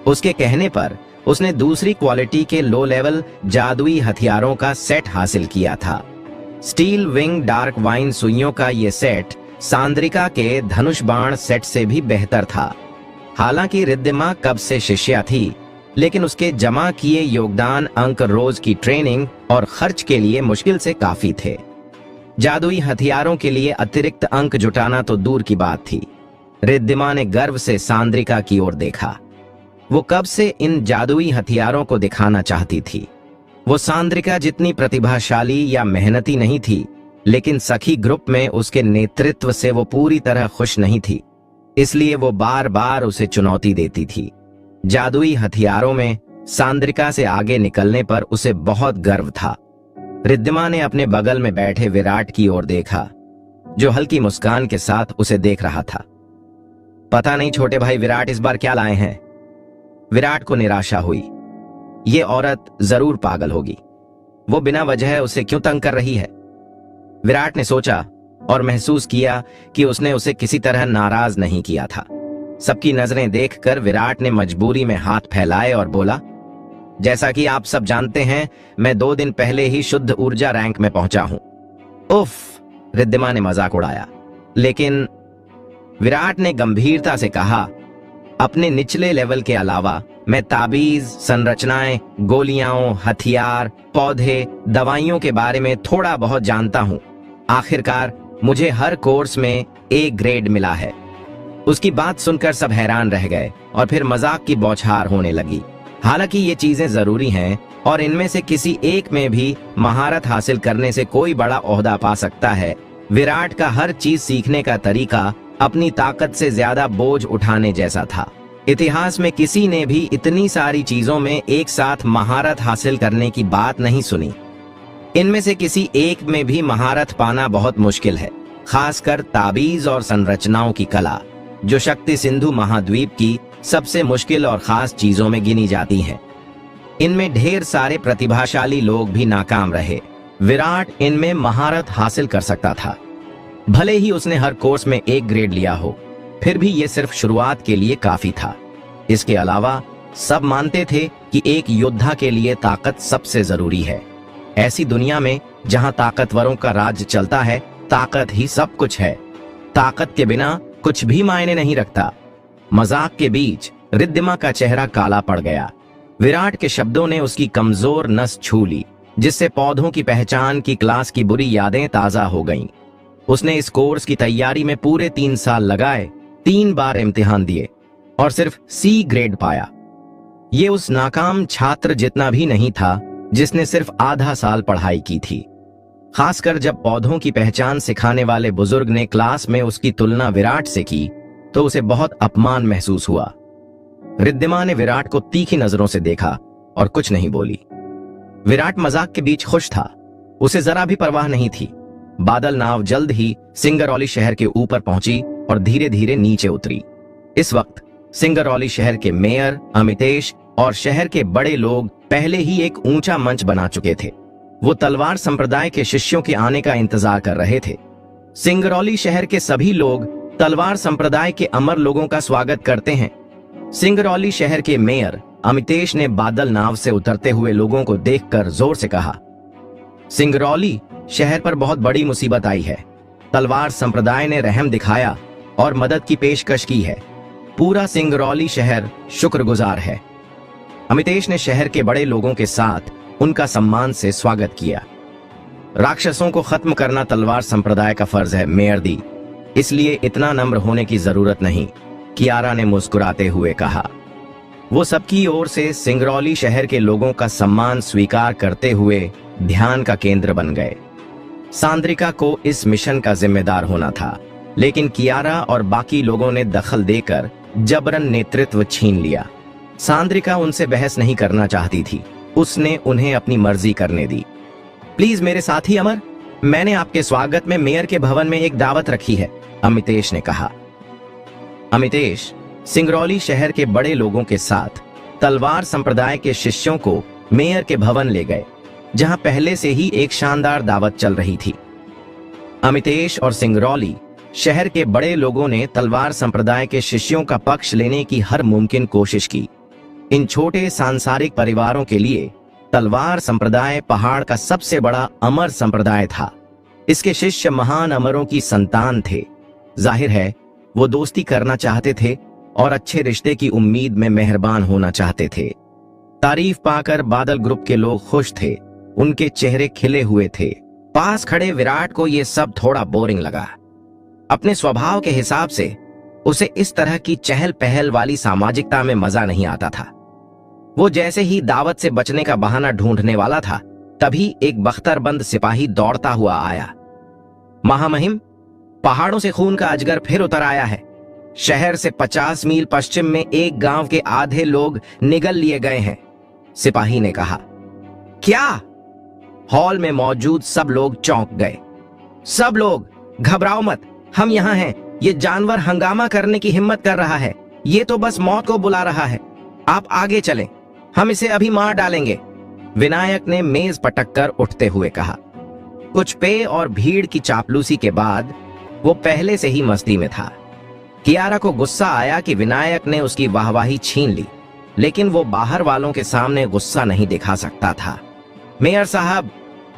उसके कहने पर उसने दूसरी क्वालिटी के लो लेवल जादुई हथियारों का सेट हासिल किया था। स्टील विंग डार्क वाइन सुइयों का यह सेट सांद्रिका के धनुष बाण सेट से भी बेहतर था। हालांकि रिद्धिमा कब से शिष्या थी, लेकिन उसके जमा किए योगदान अंक रोज की ट्रेनिंग और खर्च के लिए मुश्किल से काफी थे। जादुई हथियारों के लिए अतिरिक्त अंक जुटाना तो दूर की बात थी। रिद्धिमा ने गर्व से सांद्रिका की ओर देखा। वो कब से इन जादुई हथियारों को दिखाना चाहती थी। वो सांद्रिका जितनी प्रतिभाशाली या मेहनती नहीं थी, लेकिन सखी ग्रुप में उसके नेतृत्व से वो पूरी तरह खुश नहीं थी, इसलिए वो बार बार उसे चुनौती देती थी। जादुई हथियारों में सांद्रिका से आगे निकलने पर उसे बहुत गर्व था। रिद्धिमा ने अपने बगल में बैठे विराट की ओर देखा, जो हल्की मुस्कान के साथ उसे देख रहा था। पता नहीं छोटे भाई विराट इस बार क्या लाए हैं। विराट को निराशा हुई। ये औरत जरूर पागल होगी, वो बिना वजह उसे क्यों तंग कर रही है। विराट ने सोचा और महसूस किया कि उसने उसे किसी तरह नाराज नहीं किया था। सबकी नजरें देखकर विराट ने मजबूरी में हाथ फैलाए और बोला, जैसा कि आप सब जानते हैं, मैं 2 दिन पहले ही शुद्ध ऊर्जा रैंक में पहुंचा हूं। उफ, रिद्धिमा ने मजाक उड़ाया। लेकिन विराट ने गंभीरता से कहा, अपने निचले लेवल के अलावा मैं ताबीज, संरचनाएं, गोलियां, हथियार, पौधे, दवाइयों के बारे में थोड़ा बहुत जानता हूं। आखिरकार मुझे हर कोर्स में A ग्रेड मिला है। उसकी बात सुनकर सब हैरान रह गए और फिर मजाक की बौछार होने लगी। हालांकि ये चीजें जरूरी हैं और इनमें से किसी एक में भी महारत हासिल करने से कोई बड़ा ओहदा पा सकता है। विराट का हर चीज सीखने का तरीका अपनी ताकत से ज्यादा बोझ उठाने जैसा था। इतिहास में किसी ने भी इतनी सारी चीजों में एक साथ महारत हासिल करने की बात नहीं सुनी। इनमें से किसी एक में भी महारत पाना बहुत मुश्किल है, खासकर ताबीज और संरचनाओं की कला, जो शक्ति सिंधु महाद्वीप की सबसे मुश्किल और खास चीजों में गिनी जाती हैं। इनमें ढेर सारे प्रतिभाशाली लोग भी नाकाम रहे। विराट इनमें महारत हासिल कर सकता था। भले ही उसने हर कोर्स में A ग्रेड लिया हो, फिर भी यह सिर्फ शुरुआत के लिए काफी था। इसके अलावा सब मानते थे कि एक योद्धा के लिए ताकत सबसे जरूरी है। ऐसी दुनिया में जहां ताकतवरों का राज्य चलता है, ताकत ही सब कुछ है। ताकत के बिना कुछ भी मायने नहीं रखता। मजाक के बीच रिद्धिमा का चेहरा काला पड़ गया। विराट के शब्दों ने उसकी कमजोर नस छू ली, जिससे पौधों की पहचान की क्लास की बुरी यादें ताजा हो गईं। उसने इस कोर्स की तैयारी में पूरे 3 साल लगाए, 3 बार इम्तिहान दिए और सिर्फ C ग्रेड पाया। ये उस नाकाम छात्र जितना भी नहीं था जिसने सिर्फ आधा साल पढ़ाई की थी। खासकर जब पौधों की पहचान सिखाने वाले बुजुर्ग ने क्लास में उसकी तुलना विराट से की, तो उसे बहुत अपमान महसूस हुआ। रिद्धिमा ने विराट को तीखी नजरों से देखा और कुछ नहीं बोली। विराट मजाक के बीच खुश था, उसे जरा भी परवाह नहीं थी। बादल नाव जल्द ही सिंगरौली शहर के ऊपर पहुंची और धीरे धीरे नीचे उतरी। इस वक्त सिंगरौली शहर के मेयर अमितेश और शहर के बड़े लोग पहले ही एक ऊंचा मंच बना चुके थे। वो तलवार संप्रदाय के शिष्यों के आने का इंतजार कर रहे थे। सिंगरौली शहर के सभी लोग तलवार संप्रदाय के अमर लोगों का स्वागत करते हैं। सिंगरौली शहर के मेयर अमितेश ने बादल नाव से उतरते हुए लोगों को देखकर जोर से कहा, सिंगरौली शहर पर बहुत बड़ी मुसीबत आई है। तलवार संप्रदाय ने रहम दिखाया और मदद की पेशकश की है। पूरा सिंगरौली शहर शुक्रगुजार है। अमितेश ने शहर के बड़े लोगों के साथ उनका सम्मान से स्वागत किया। राक्षसों को खत्म करना तलवार संप्रदाय का फर्ज है मेयर दी, इसलिए इतना नम्र होने की जरूरत नहीं, कियारा ने मुस्कुराते हुए कहा। वो सबकी ओर से सिंगरौली शहर के लोगों का सम्मान स्वीकार करते हुए ध्यान का केंद्र बन गए। सांद्रिका को इस मिशन का जिम्मेदार होना था, लेकिन कियारा और बाकी लोगों ने दखल देकर जबरन नेतृत्व छीन लिया। सांद्रिका उनसे बहस नहीं करना चाहती थी, उसने उन्हें अपनी मर्जी करने दी। प्लीज मेरे साथी अमर, मैंने आपके स्वागत में मेयर के भवन में एक दावत रखी है, अमितेश ने कहा। अमितेश सिंगरौली शहर के बड़े लोगों के साथ तलवार संप्रदाय के शिष्यों को मेयर के भवन ले गए, जहां पहले से ही एक शानदार दावत चल रही थी। अमितेश और सिंगरौली शहर के बड़े लोगों ने तलवार संप्रदाय के शिष्यों का पक्ष लेने की हर मुमकिन कोशिश की। इन छोटे सांसारिक परिवारों के लिए तलवार संप्रदाय पहाड़ का सबसे बड़ा अमर संप्रदाय था। इसके शिष्य महान अमरों की संतान थे। जाहिर है वो दोस्ती करना चाहते थे और अच्छे रिश्ते की उम्मीद में मेहरबान होना चाहते थे। तारीफ पाकर बादल ग्रुप के लोग खुश थे, उनके चेहरे खिले हुए थे। पास खड़े विराट को यह सब थोड़ा बोरिंग लगा। अपने स्वभाव के हिसाब से उसे इस तरह की चहल पहल वाली सामाजिकता में मजा नहीं आता था। वो जैसे ही दावत से बचने का बहाना ढूंढने वाला था, तभी एक बख्तरबंद सिपाही दौड़ता हुआ आया। महामहिम, पहाड़ों से खून का अजगर फिर उतर आया है। शहर से 50 मील पश्चिम में एक गांव के आधे लोग निगल लिए गए हैं, सिपाही ने कहा। क्या? हॉल में मौजूद सब लोग चौंक गए। सब लोग घबराओ मत, हम यहां हैं। ये जानवर हंगामा करने की हिम्मत कर रहा है, ये तो बस मौत को बुला रहा है। आप आगे चलें, हम इसे अभी मार डालेंगे, विनायक ने मेज पटक कर उठते हुए कहा। कुछ पेय और भीड़ की चापलूसी के बाद वो पहले से ही मस्ती में था। कियारा को गुस्सा आया कि विनायक ने उसकी वाहवाही छीन ली, लेकिन वो बाहर वालों के सामने गुस्सा नहीं दिखा सकता था। मेयर साहब,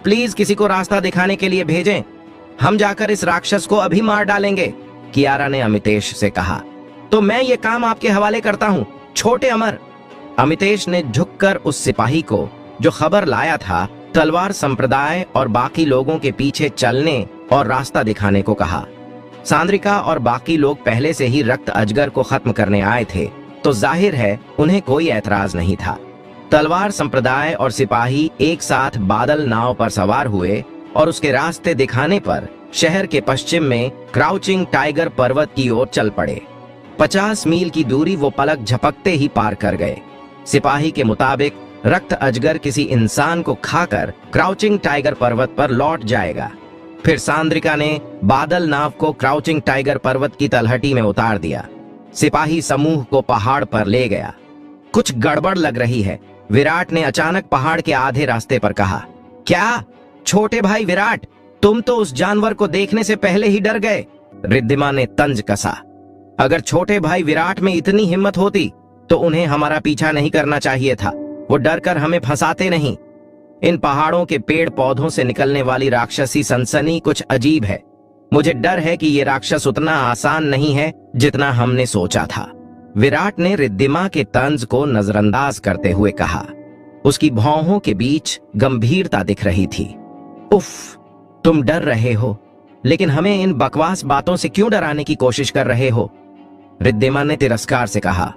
प्लीज किसी को रास्ता दिखाने के लिए भेजें, हम जाकर इस राक्षस को अभी मार डालेंगे, कियारा ने अमितेश से कहा। तो मैं ये काम आपके हवाले करता हूँ, छोटे अमर। अमितेश ने झुककर उस सिपाही को जो खबर लाया था तलवार संप्रदाय और बाकी लोगों के पीछे चलने और रास्ता दिखाने को कहा। सांद्रिका और बाकी लोग पहले से ही रक्त अजगर को खत्म करने आए थे, तो जाहिर है उन्हें कोई ऐतराज नहीं था। तलवार संप्रदाय और सिपाही एक साथ बादल नाव पर सवार हुए और उसके रास्ते दिखाने पर शहर के पश्चिम में क्राउचिंग टाइगर पर्वत की ओर चल पड़े। 50 मील की दूरी वो पलक झपकते ही पार कर गए। सिपाही के मुताबिक रक्त अजगर किसी इंसान को खाकर क्राउचिंग टाइगर पर्वत पर लौट जाएगा। फिर सांद्रिका ने बादल नाव को क्राउचिंग टाइगर पर्वत की तलहटी में उतार दिया। सिपाही समूह को पहाड़ पर ले गया। कुछ गड़बड़ लग रही है, विराट ने अचानक पहाड़ के आधे रास्ते पर कहा। क्या छोटे भाई विराट, तुम तो उस जानवर को देखने से पहले ही डर गए, रिद्धिमा ने तंज कसा। अगर छोटे भाई विराट में इतनी हिम्मत होती तो उन्हें हमारा पीछा नहीं करना चाहिए था, वो डर कर हमें फंसाते नहीं। इन पहाड़ों के पेड़ पौधों से निकलने वाली राक्षसी सनसनी कुछ अजीब है। मुझे डर है कि ये राक्षस उतना आसान नहीं है जितना हमने सोचा था, विराट ने रिद्धिमा के तंज को नजरअंदाज करते हुए कहा। उसकी भौहों के बीच गंभीरता दिख रही थी। उफ, तुम डर रहे हो, लेकिन हमें इन बकवास बातों से क्यों डराने की कोशिश कर रहे हो, रिद्धिमा ने तिरस्कार से कहा।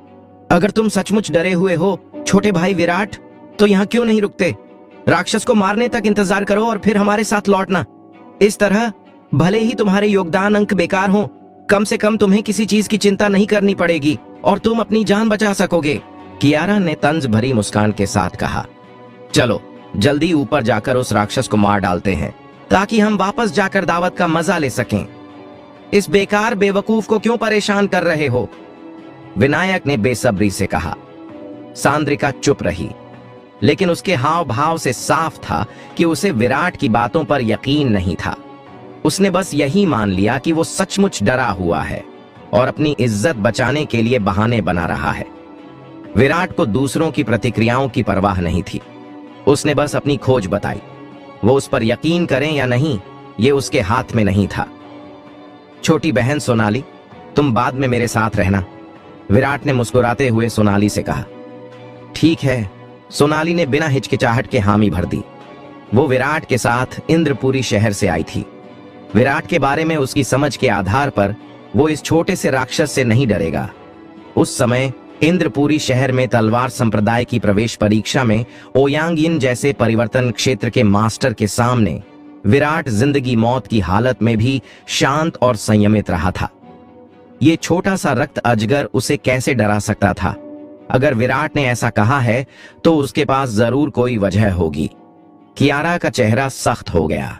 अगर तुम सचमुच डरे हुए हो छोटे भाई विराट, तो यहाँ क्यों नहीं रुकते? राक्षस को मारने तक इंतजार करो और फिर हमारे साथ लौटना। इस तरह भले ही तुम्हारे योगदान अंक बेकार हो, कम से कम तुम्हें किसी चीज की चिंता नहीं करनी पड़ेगी और तुम अपनी जान बचा सकोगे, कियारा ने तंज भरी मुस्कान के साथ कहा। चलो जल्दी ऊपर जाकर उस राक्षस को मार डालते हैं, ताकि हम वापस जाकर दावत का मजा ले सकें। इस बेकार बेवकूफ को क्यों परेशान कर रहे हो, विनायक ने बेसब्री से कहा। सांद्रिका चुप रही, लेकिन उसके हाव भाव से साफ था कि उसे विराट की बातों पर यकीन नहीं था। उसने बस यही मान लिया कि वो सचमुच डरा हुआ है और अपनी इज्जत बचाने के लिए बहाने बना रहा है। विराट को दूसरों की प्रतिक्रियाओं की परवाह नहीं थी, उसने बस अपनी खोज बताई। वो उस पर यकीन करें या नहीं, ये उसके हाथ में नहीं था। छोटी बहन सोनाली, तुम बाद में मेरे साथ रहना, विराट ने मुस्कुराते हुए सोनाली से कहा। ठीक है, सोनाली ने बिना हिचकिचाहट के हामी भर दी। वो विराट के साथ इंद्रपुरी शहर से आई थी। विराट के बारे में उसकी समझ के आधार पर वो इस छोटे से राक्षस से नहीं डरेगा। उस समय इंद्रपुरी शहर में तलवार संप्रदाय की प्रवेश परीक्षा में ओयांगिन जैसे परिवर्तन क्षेत्र के मास्टर के सामने विराट जिंदगी मौत की हालत में भी शांत और संयमित रहा था। ये छोटा सा रक्त अजगर उसे कैसे डरा सकता था? अगर विराट ने ऐसा कहा है तो उसके पास जरूर कोई वजह होगी। कियारा का चेहरा सख्त हो गया।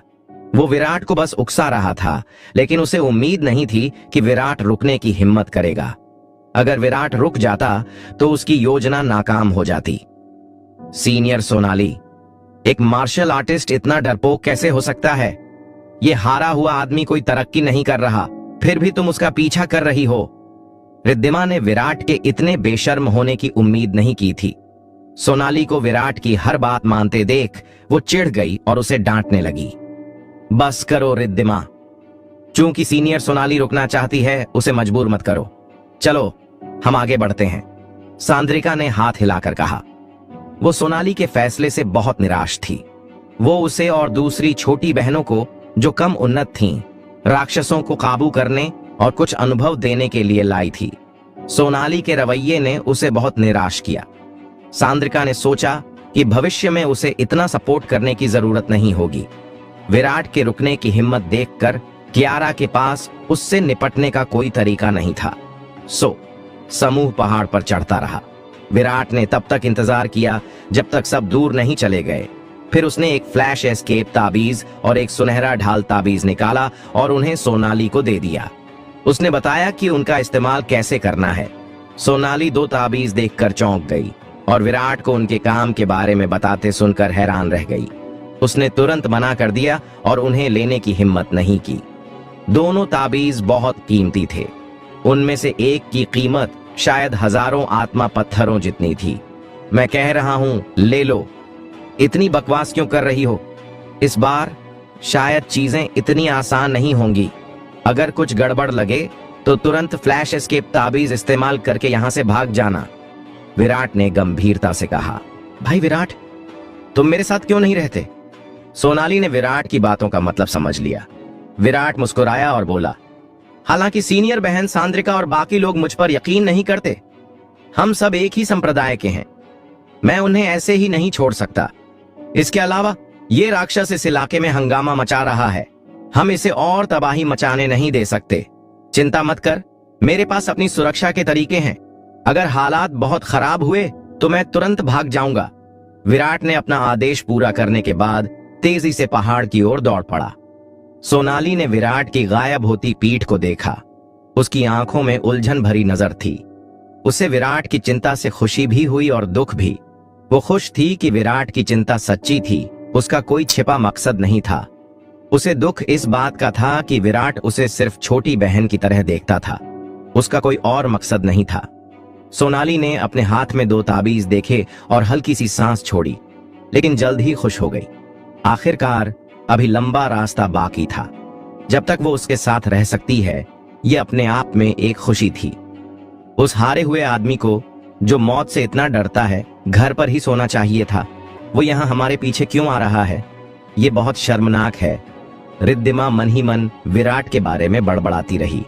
वो विराट को बस उकसा रहा था, लेकिन उसे उम्मीद नहीं थी कि विराट रुकने की हिम्मत करेगा। अगर विराट रुक जाता तो उसकी योजना नाकाम हो जाती। सीनियर सोनाली, एक मार्शल आर्टिस्ट इतना डरपोक कैसे हो सकता है? ये हारा हुआ आदमी कोई तरक्की नहीं कर रहा, फिर भी तुम उसका पीछा कर रही हो। रिद्धिमा ने विराट के इतने बेशर्म होने की उम्मीद नहीं की थी। सोनाली को विराट की हर बात मानते देख वो चिढ़ गई और उसे डांटने लगी। बस करो रिद्धिमा, चूंकि सीनियर सोनाली रुकना चाहती है उसे मजबूर मत करो। चलो हम आगे बढ़ते हैं, सांद्रिका ने हाथ हिलाकर कहा। वो सोनाली के फैसले से बहुत निराश थी। वो उसे और दूसरी छोटी बहनों को, जो कम उन्नत थीं, राक्षसों को काबू करने और कुछ अनुभव देने के लिए लाई थी। सोनाली के रवैये ने उसे बहुत निराश किया। सांद्रिका ने सोचा कि भविष्य में उसे इतना सपोर्ट करने की जरूरत नहीं होगी। विराट के रुकने की हिम्मत देखकर कियारा के पास उससे निपटने का कोई तरीका नहीं था। सो समूह पहाड़ पर चढ़ता रहा। विराट ने तब तक इंतजार किया जब तक सब दूर नहीं चले गए। फिर उसने एक फ्लैश एस्केप ताबीज और एक सुनहरा ढाल ताबीज निकाला और उन्हें सोनाली को दे दिया। उसने बताया कि उनका इस्तेमाल कैसे करना है। सोनाली दो ताबीज देखकर चौंक गई और विराट को उनके काम के बारे में बताते सुनकर हैरान रह गई। उसने तुरंत मना कर दिया और उन्हें लेने की हिम्मत नहीं की। दोनों ताबीज बहुत कीमती थे। उनमें से एक की कीमत शायद हजारों आत्मा पत्थरों जितनी थी। मैं कह रहा हूं ले लो, इतनी बकवास क्यों कर रही हो? इस बार शायद चीजें इतनी आसान नहीं होंगी। अगर कुछ गड़बड़ लगे तो तुरंत फ्लैश एस्केप ताबीज इस्तेमाल करके यहां से भाग जाना, विराट ने गंभीरता से कहा। भाई विराट, तुम मेरे साथ क्यों नहीं रहते? सोनाली ने विराट की बातों का मतलब समझ लिया। विराट मुस्कुराया और बोला, हालांकि सीनियर बहन सांद्रिका और बाकी लोग मुझ पर यकीन नहीं करते, हम सब एक ही संप्रदाय के हैं। मैं उन्हें ऐसे ही नहीं छोड़ सकता। इसके अलावा ये राक्षस इस इलाके में हंगामा मचा रहा है, हम इसे और तबाही मचाने नहीं दे सकते। चिंता मत कर, मेरे पास अपनी सुरक्षा के तरीके हैं। अगर हालात बहुत खराब हुए तो मैं तुरंत भाग जाऊंगा। विराट ने अपना आदेश पूरा करने के बाद तेजी से पहाड़ की ओर दौड़ पड़ा। सोनाली ने विराट की गायब होती पीठ को देखा। उसकी आंखों में उलझन भरी नजर थी। उसे विराट की चिंता से खुशी भी हुई और दुख भी। वो खुश थी कि विराट की चिंता सच्ची थी, उसका कोई छिपा मकसद नहीं था। उसे दुख इस बात का था कि विराट उसे सिर्फ छोटी बहन की तरह देखता था, उसका कोई और मकसद नहीं था। सोनाली ने अपने हाथ में दो ताबीज देखे और हल्की सी सांस छोड़ी, लेकिन जल्द ही खुश हो गई। आखिरकार अभी लंबा रास्ता बाकी था। जब तक वो उसके साथ रह सकती है, ये अपने आप में एक खुशी थी। उस हारे हुए आदमी को, जो मौत से इतना डरता है, घर पर ही सोना चाहिए था। वो यहाँ हमारे पीछे क्यों आ रहा है? ये बहुत शर्मनाक है। रिद्धिमा मन ही मन विराट के बारे में बड़बड़ाती रही।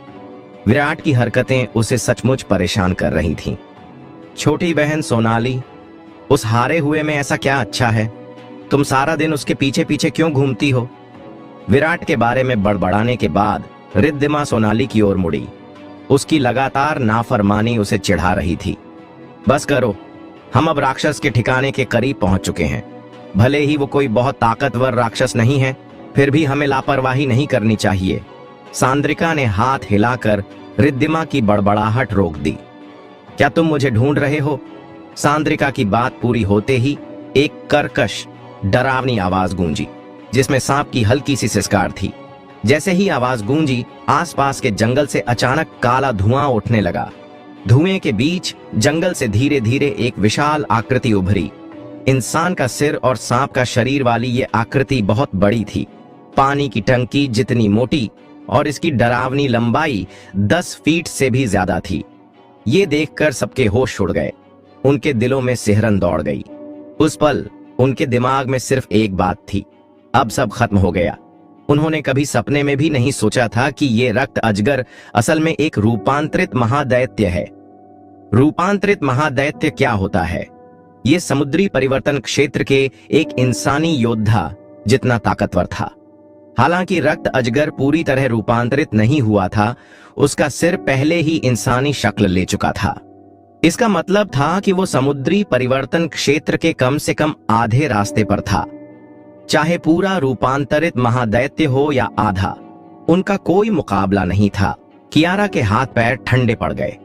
विराट की हरकतें उसे सचमुच परेशान कर रही थीं। छोटी बहन सोनाली, उस हारे हुए में ऐसा क्या अच्छा है? तुम सारा दिन उसके पीछे पीछे क्यों घूमती हो? विराट के बारे में बड़बड़ाने के बाद रिद्धिमा सोनाली की ओर मुड़ी। उसकी लगातार नाफरमानी उसे चिढ़ा रही थी। बस करो, हम अब राक्षस के ठिकाने के करीब पहुंच चुके हैं। भले ही वो कोई बहुत ताकतवर राक्षस नहीं है, फिर भी हमें लापरवाही नहीं करनी चाहिए। सांद्रिका ने हाथ हिलाकर रिद्धिमा की बड़बड़ाहट रोक दी। क्या तुम मुझे ढूंढ रहे हो? सांद्रिका की बात पूरी होते ही एक कर्कश डरावनी आवाज गूंजी, जिसमें सांप की हल्की सी सिसकार थी। जैसे ही आवाज गूंजी, आसपास के जंगल से अचानक काला धुआं उठने लगा। धुएं के बीच जंगल से धीरे धीरे एक विशाल आकृति उभरी। इंसान का सिर और सांप का शरीर वाली ये आकृति बहुत बड़ी थी, पानी की टंकी जितनी मोटी, और इसकी डरावनी लंबाई 10 फीट से भी ज्यादा थी। ये देखकर सबके होश उड़ गए। उनके दिलों में सिहरन दौड़ गई। उस पल उनके दिमाग में सिर्फ एक बात थी, अब सब खत्म हो गया। उन्होंने कभी सपने में भी नहीं सोचा था कि ये रक्त अजगर असल में एक रूपांतरित महादैत्य है। रूपांतरित महादैत्य क्या होता है? ये समुद्री परिवर्तन क्षेत्र के एक इंसानी योद्धा जितना ताकतवर था। हालांकि रक्त अजगर पूरी तरह रूपांतरित नहीं हुआ था, उसका सिर पहले ही इंसानी शक्ल ले चुका था। इसका मतलब था कि वो समुद्री परिवर्तन क्षेत्र के कम से कम आधे रास्ते पर था। चाहे पूरा रूपांतरित महादैत्य हो या आधा, उनका कोई मुकाबला नहीं था। कियारा के हाथ पैर ठंडे पड़ गए।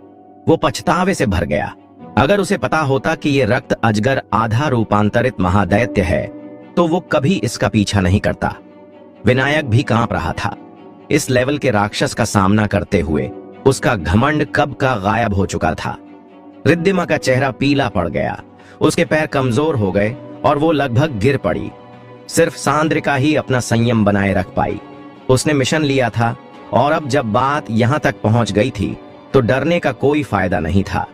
वो पछतावे से भर गया। अगर उसे पता होता कि ये रक्त अजगर आधा रूपांतरित महादैत्य है, तो वो कभी इसका पीछा नहीं करता। विनायक भी कांप रहा था। इस लेवल के राक्षस का सामना करते हुए उसका घमंड कब का गायब हो चुका था। रिद्धिमा का चेहरा पीला पड़ गया, उसके पैर कमजोर हो गए और वो लगभग गिर पड़ी। सिर्फ सांद्रिका ही अपना संयम बनाए रख पाई। उसने मिशन लिया था और अब जब बात यहां तक पहुंच गई थी तो डरने का कोई फायदा नहीं था।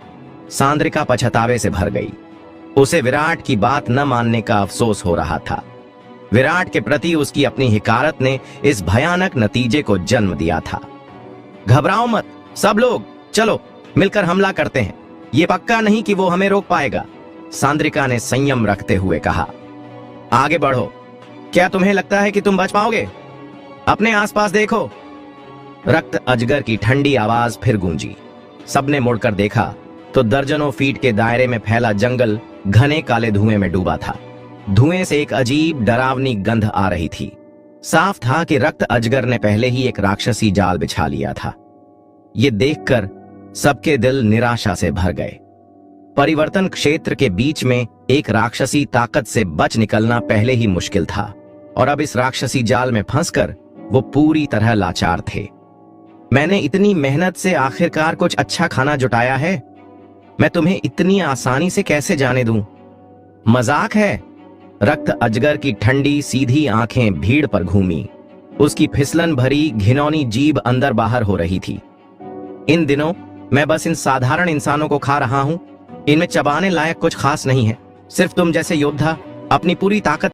सांद्रिका पछतावे से भर गई। उसे विराट की बात न मानने का अफसोस हो रहा था। विराट के प्रति उसकी अपनी हिकारत ने इस भयानक नतीजे को जन्म दिया था। घबराओ मत सब लोग, चलो मिलकर हमला करते हैं। ये पक्का नहीं कि वो हमें रोक पाएगा, सांद्रिका ने संयम रखते हुए कहा। आगे बढ़ो, क्या तुम्हें लगता है कि तुम बच पाओगे? अपने आसपास देखो। रक्त अजगर की ठंडी आवाज फिर गूंजी। सबने मुड़कर देखा तो दर्जनों फीट के दायरे में फैला जंगल घने काले धुएं में डूबा था। धुएं से एक अजीब डरावनी गंध आ रही थी। साफ था कि रक्त अजगर ने पहले ही एक राक्षसी जाल बिछा लिया था। ये देखकर सबके दिल निराशा से भर गए। परिवर्तन क्षेत्र के बीच में एक राक्षसी ताकत से बच निकलना पहले ही मुश्किल था और अब इस राक्षसी जाल में फंसकर वो पूरी तरह लाचार थे। मैंने इतनी मेहनत से आखिरकार कुछ अच्छा खाना जुटाया है, मैं तुम्हें इतनी आसानी से कैसे जाने दूं? मजाक है? रक्त अजगर की ठंडी सीधी आंखें भीड़ पर घूमी। उसकी फिसलन भरी घिनौनी जीभ अंदर बाहर हो रही थी। इन दिनों मैं बस इन साधारण इंसानों को खा रहा हूं। इनमें चबाने लायक कुछ खास नहीं है। सिर्फ तुम जैसे योद्धा अपनी पूरी ताकत